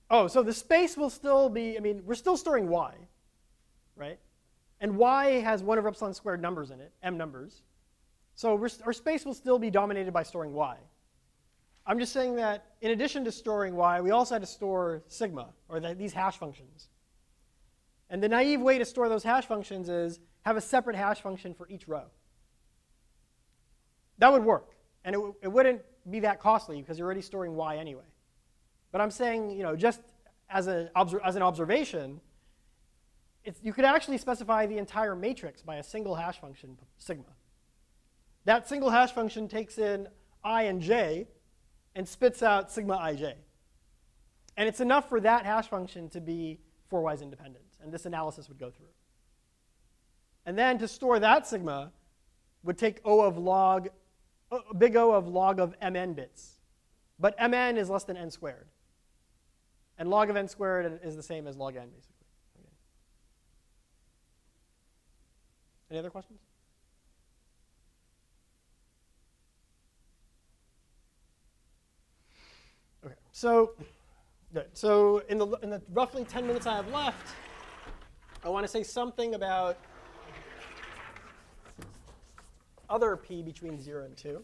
Oh, so the space will still be, we're still storing y, right? And y has 1 over epsilon squared numbers in it, m numbers. So our space will still be dominated by storing y. I'm just saying that in addition to storing y, we also had to store sigma, or these hash functions. And the naive way to store those hash functions is have a separate hash function for each row. That would work. And it wouldn't be that costly because you're already storing y anyway. But I'm saying, just as an observation, you could actually specify the entire matrix by a single hash function, sigma. That single hash function takes in I and j and spits out sigma ij. And it's enough for that hash function to be four-wise independent. And this analysis would go through. And then to store that sigma would take big O of log of mn bits. But mn is less than n squared. And log of n squared is the same as log n, basically. Okay. Any other questions? Okay, so good. So in the roughly 10 minutes I have left, I want to say something about other p between 0 and 2.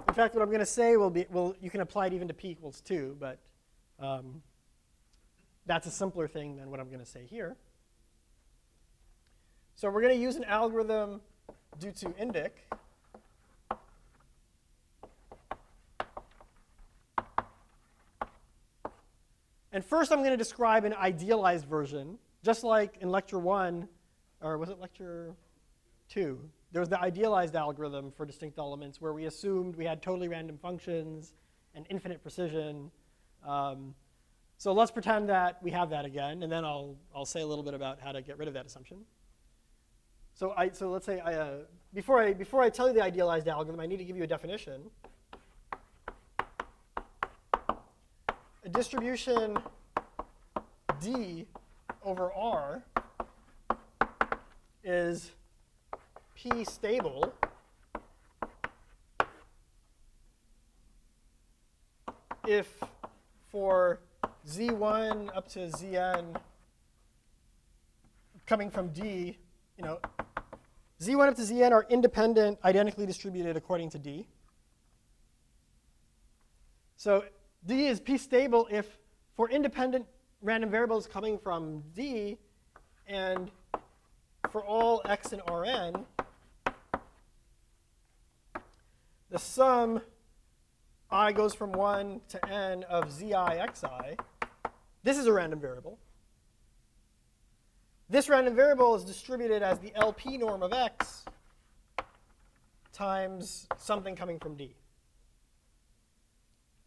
In fact, what I'm going to say you can apply it even to p equals 2, but that's a simpler thing than what I'm going to say here. So we're going to use an algorithm due to indic. And first I'm going to describe an idealized version, just like in lecture 1, or was it lecture 2? There was the idealized algorithm for distinct elements where we assumed we had totally random functions and infinite precision. So let's pretend that we have that again, and then I'll say a little bit about how to get rid of that assumption. So let's say before I tell you the idealized algorithm, I need to give you a definition. A distribution D over R is P stable if for Z1 up to Zn coming from D, Z1 up to Zn are independent, identically distributed according to D. So D is P stable if for independent random variables coming from D and for all x and Rn, the sum I goes from 1 to n of zi xi. This is a random variable. This random variable is distributed as the LP norm of x times something coming from D.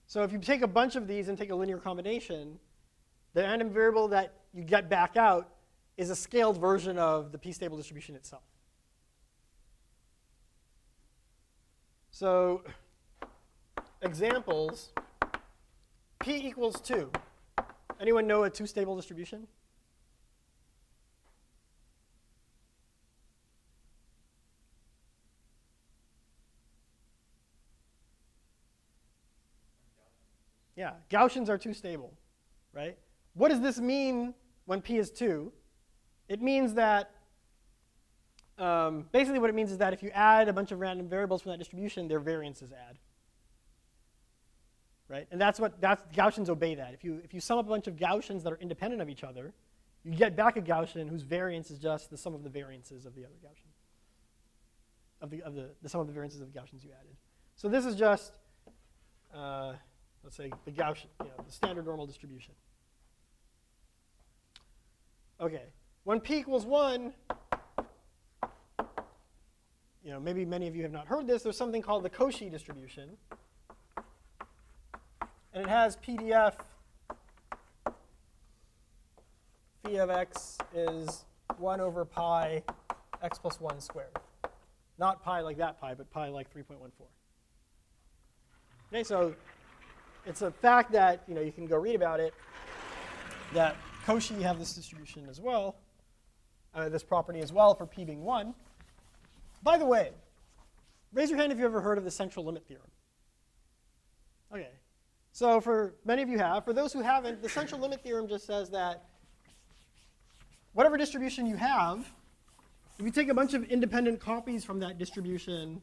So if you take a bunch of these and take a linear combination, the random variable that you get back out is a scaled version of the p-stable distribution itself. So examples, p equals 2. Anyone know a two-stable distribution? Yeah, Gaussians are two-stable, right? What does this mean when p is 2? It means that, basically what it means is that if you add a bunch of random variables from that distribution, their variances add. Right? And Gaussians obey that. If you sum up a bunch of Gaussians that are independent of each other, you get back a Gaussian whose variance is just the sum of the variances of the other Gaussian. The sum of the variances of the Gaussians you added. So this is just, let's say, the Gaussian, the standard normal distribution. Okay. When p equals 1, maybe many of you have not heard this. There's something called the Cauchy distribution. And it has PDF phi of x is 1 over pi x plus 1 squared. Not pi like that pi, but pi like 3.14. Okay, so it's a fact that you can go read about it, that Cauchy have this distribution as well, this property as well for p being 1. By the way, raise your hand if you ever heard of the central limit theorem. Okay. So for many of you have. For those who haven't, the central limit theorem just says that whatever distribution you have, if you take a bunch of independent copies from that distribution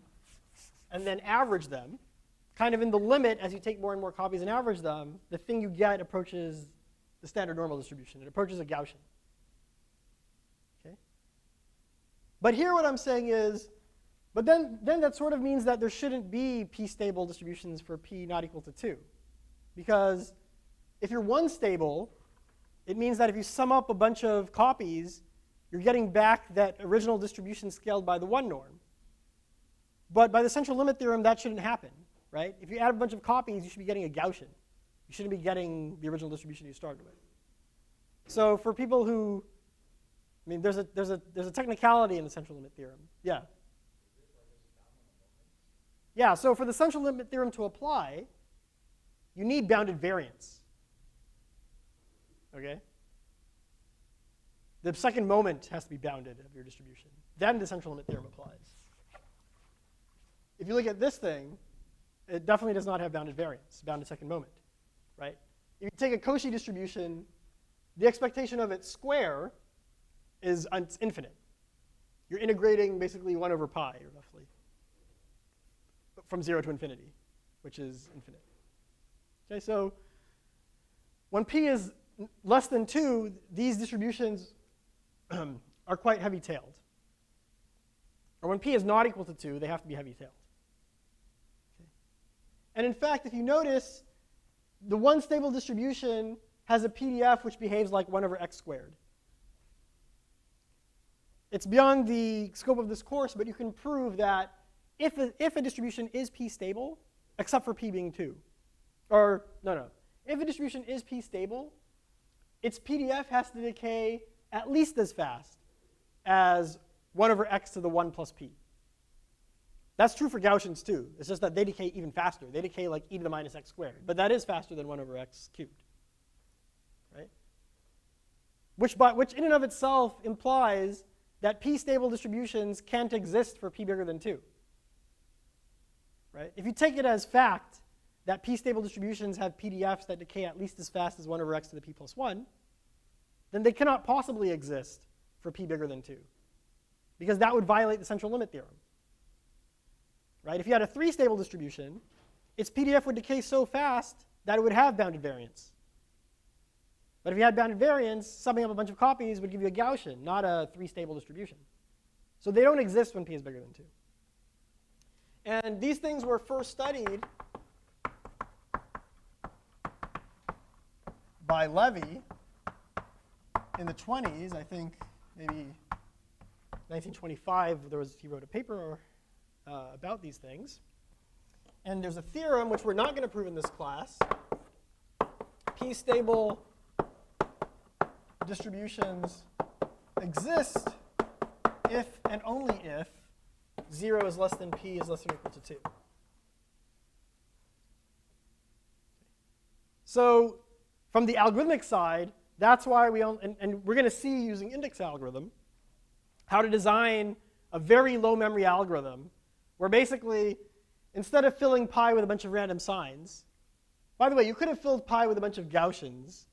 and then average them, kind of in the limit as you take more and more copies and average them, the thing you get approaches the standard normal distribution. It approaches a Gaussian. But here what I'm saying is, but then that sort of means that there shouldn't be p-stable distributions for p not equal to 2. Because if you're one stable, it means that if you sum up a bunch of copies, you're getting back that original distribution scaled by the 1 norm. But by the central limit theorem, that shouldn't happen, right? If you add a bunch of copies, you should be getting a Gaussian. You shouldn't be getting the original distribution you started with. So for people who, I mean, there's a technicality in the central limit theorem. Yeah. Yeah, so for the central limit theorem to apply, you need bounded variance. Okay? The second moment has to be bounded of your distribution. Then the central limit theorem applies. If you look at this thing, it definitely does not have bounded variance, bounded second moment, right? If you take a Cauchy distribution, the expectation of its square is infinite. You're integrating basically 1 over pi, roughly, from 0 to infinity, which is infinite. Okay, so when p is less than 2, these distributions are quite heavy-tailed. Or when p is not equal to 2, they have to be heavy-tailed. Okay. And in fact, if you notice, the one stable distribution has a PDF which behaves like 1 over x squared. It's beyond the scope of this course, but you can prove that if a distribution is p-stable, except for p being 2, or no. If a distribution is p-stable, its PDF has to decay at least as fast as 1 over x to the 1 plus p. That's true for Gaussians too. It's just that they decay even faster. They decay like e to the minus x squared. But that is faster than 1 over x cubed. Right? Which in and of itself implies that p-stable distributions can't exist for p bigger than 2. Right? If you take it as fact that p-stable distributions have PDFs that decay at least as fast as 1 over x to the p plus 1, then they cannot possibly exist for p bigger than 2, because that would violate the central limit theorem. Right? If you had a 3-stable distribution, its PDF would decay so fast that it would have bounded variance. But if you had bounded variance, summing up a bunch of copies would give you a Gaussian, not a 3-stable distribution. So they don't exist when p is bigger than 2. And these things were first studied by Levy in the 20s, I think maybe 1925, he wrote a paper about these things. And there's a theorem which we're not going to prove in this class. P-stable distributions exist if and only if 0 is less than p is less than or equal to 2. So from the algorithmic side, that's why and we're going to see using index algorithm how to design a very low memory algorithm where basically instead of filling pi with a bunch of random signs, by the way, you could have filled pi with a bunch of Gaussians.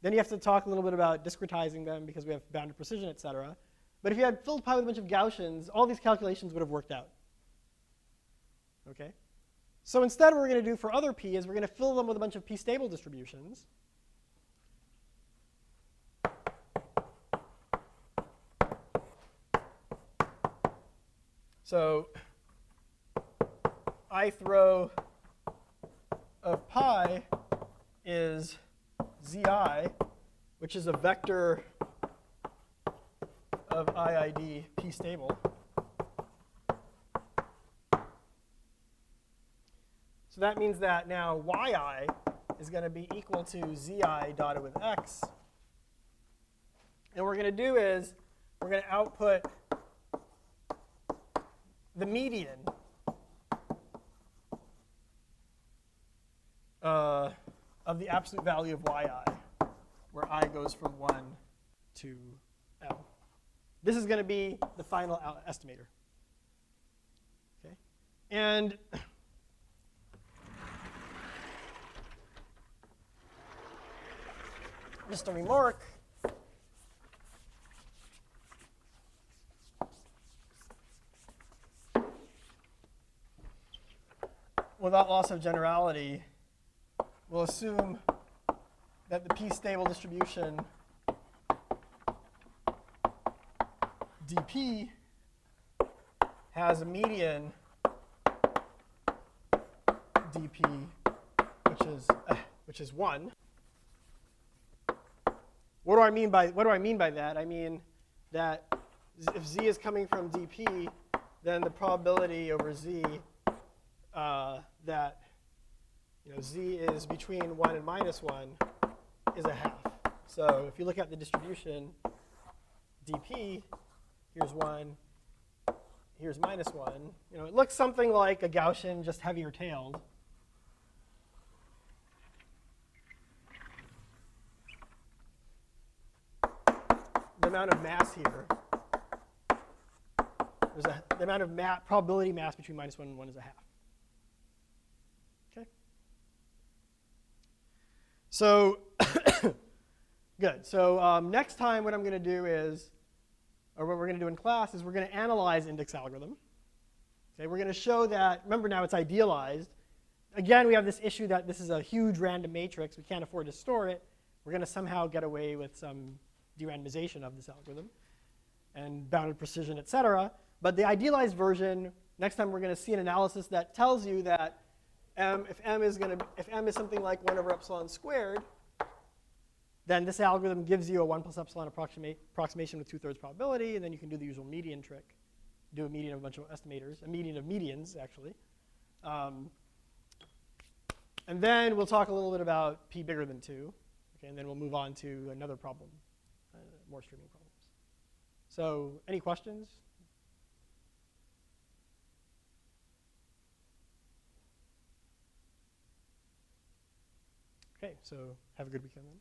Then you have to talk a little bit about discretizing them because we have bounded precision, et cetera. But if you had filled pi with a bunch of Gaussians, all these calculations would have worked out. Okay? So instead what we're going to do for other p is we're going to fill them with a bunch of p-stable distributions. So ith row of pi is zi, which is a vector of IID p-stable. So that means that now yi is going to be equal to zi dotted with x. And what we're going to do is we're going to output the median of the absolute value of yi, where I goes from 1 to L. This is going to be the final estimator. Okay? And just a remark, without loss of generality, we'll assume that the p-stable distribution dp has a median dp, which is 1. What do I mean by that? I mean that if z is coming from dp, then the probability over z that z is between 1 and minus 1 is a half. So if you look at the distribution, dp, here's 1, here's minus 1. It looks something like a Gaussian, just heavier tailed. The amount of mass here, the amount of probability mass between minus 1 and 1 is a half. Okay. So good. So next time what I'm going to do is, or what we're going to do in class is we're going to analyze index algorithm. Okay, we're going to show that, remember now it's idealized. Again, we have this issue that this is a huge random matrix. We can't afford to store it. We're going to somehow get away with some de-randomization of this algorithm and bounded precision, et cetera. But the idealized version, next time we're going to see an analysis that tells you that if m is something like 1 over epsilon squared, then this algorithm gives you a 1 plus epsilon approximation with 2/3 probability, and then you can do the usual median trick, do a median of a bunch of estimators, a median of medians, actually. And then we'll talk a little bit about p bigger than 2, okay, and then we'll move on to another problem, more streaming problems. So any questions? Okay, so have a good weekend then.